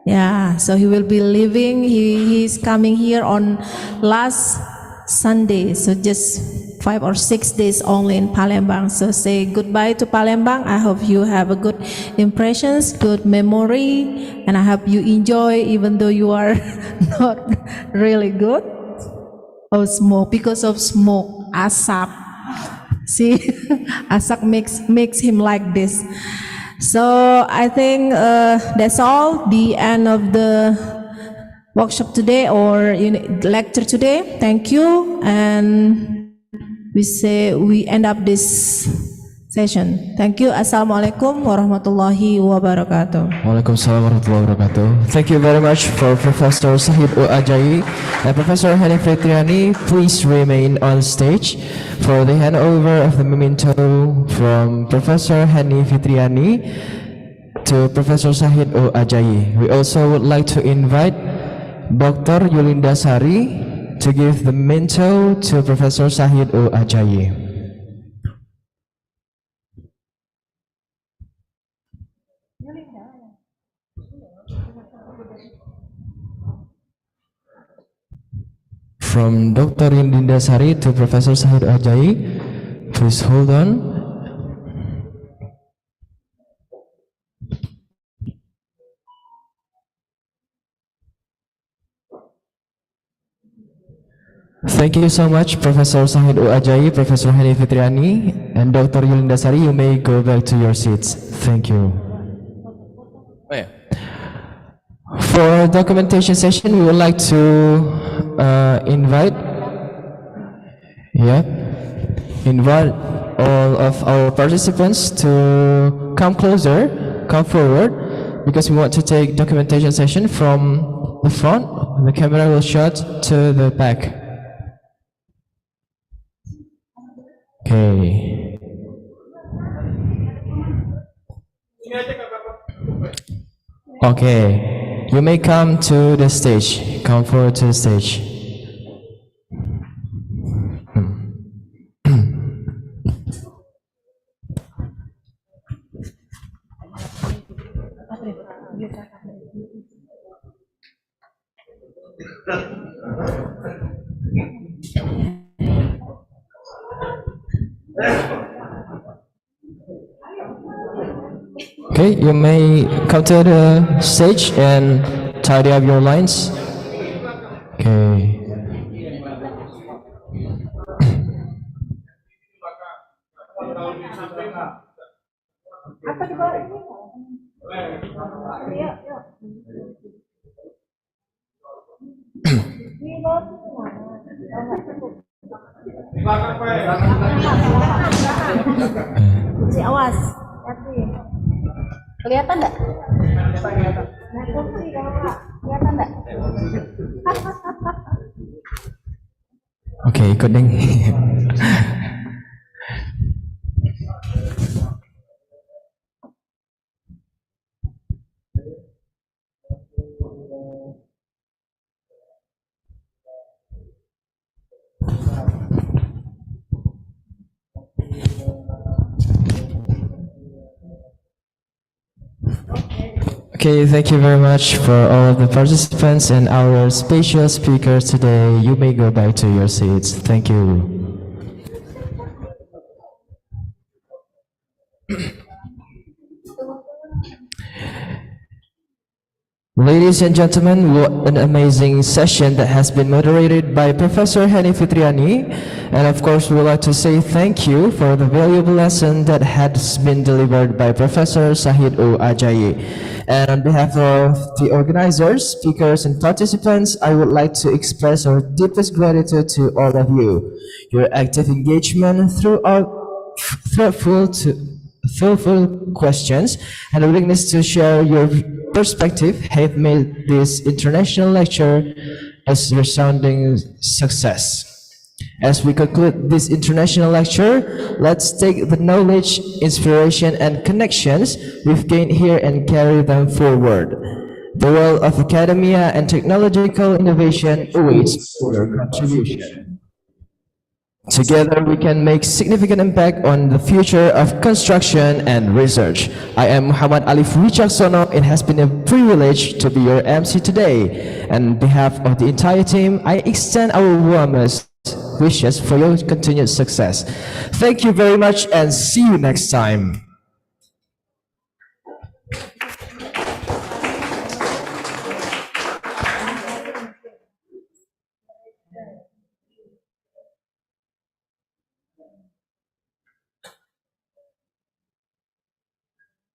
Yeah, so he will be leaving. He's coming here on last Sunday, so just 5 or 6 days only in Palembang. So say goodbye to Palembang. I hope you have a good impressions, good memory, and I hope you enjoy even though you are not really good. Oh, smoke, because of smoke, asap. See, asap makes him like this. So I think that's all, the end of the workshop today or lecture today. Thank you, and we end up this session. Thank you. Assalamualaikum warahmatullahi wabarakatuh. Waalaikumsalam warahmatullahi wabarakatuh. Thank you very much for Professor Sahid O. Ajayi and Professor Hani Fitriani. Please remain on stage for the handover of the memento from Professor Hani Fitriani to Professor Sahid O. Ajayi. We also would like to invite Dr. Yulinda Sari to give the memento to Professor Sahid O. Ajayi. From Dr. Yulinda Sari to Professor Sahid O. Ajayi, please hold on. Thank you so much, Professor Sahid O. Ajayi, Professor Hani Fitriani, and Dr. Yulinda Sari. You may go back to your seats. Thank you. Oh, yeah. For documentation session, we would like to invite all of our participants to come closer, come forward, because we want to take documentation session from the front. The camera will shut to the back. Okay. Okay. You may come to the stage. Come forward to the stage. Okay, you may come to the stage and tidy up your lines. Okay. Si awas, hati. Kelihatan enggak? Kelihatan enggak? Okay, kuning. Okay, thank you very much for all of the participants and our special speakers today. You may go back to your seats. Thank you. Ladies and gentlemen, what an amazing session that has been moderated by Professor Hani Fitriani. And of course, we would like to say thank you for the valuable lesson that has been delivered by Professor Sahid O. Ajayi. And on behalf of the organizers, speakers, and participants, I would like to express our deepest gratitude to all of you. Your active engagement throughout thoughtful questions and a willingness to share your perspective have made this international lecture a resounding success. As we conclude this international lecture, let's take the knowledge, inspiration, and connections we've gained here and carry them forward. The world of academia and technological innovation awaits your contribution. Together, we can make significant impact on the future of construction and research. I am Muhammad Alif Wicaksono. It has been a privilege to be your MC today. And on behalf of the entire team, I extend our warmest wishes for your continued success. Thank you very much and see you next time.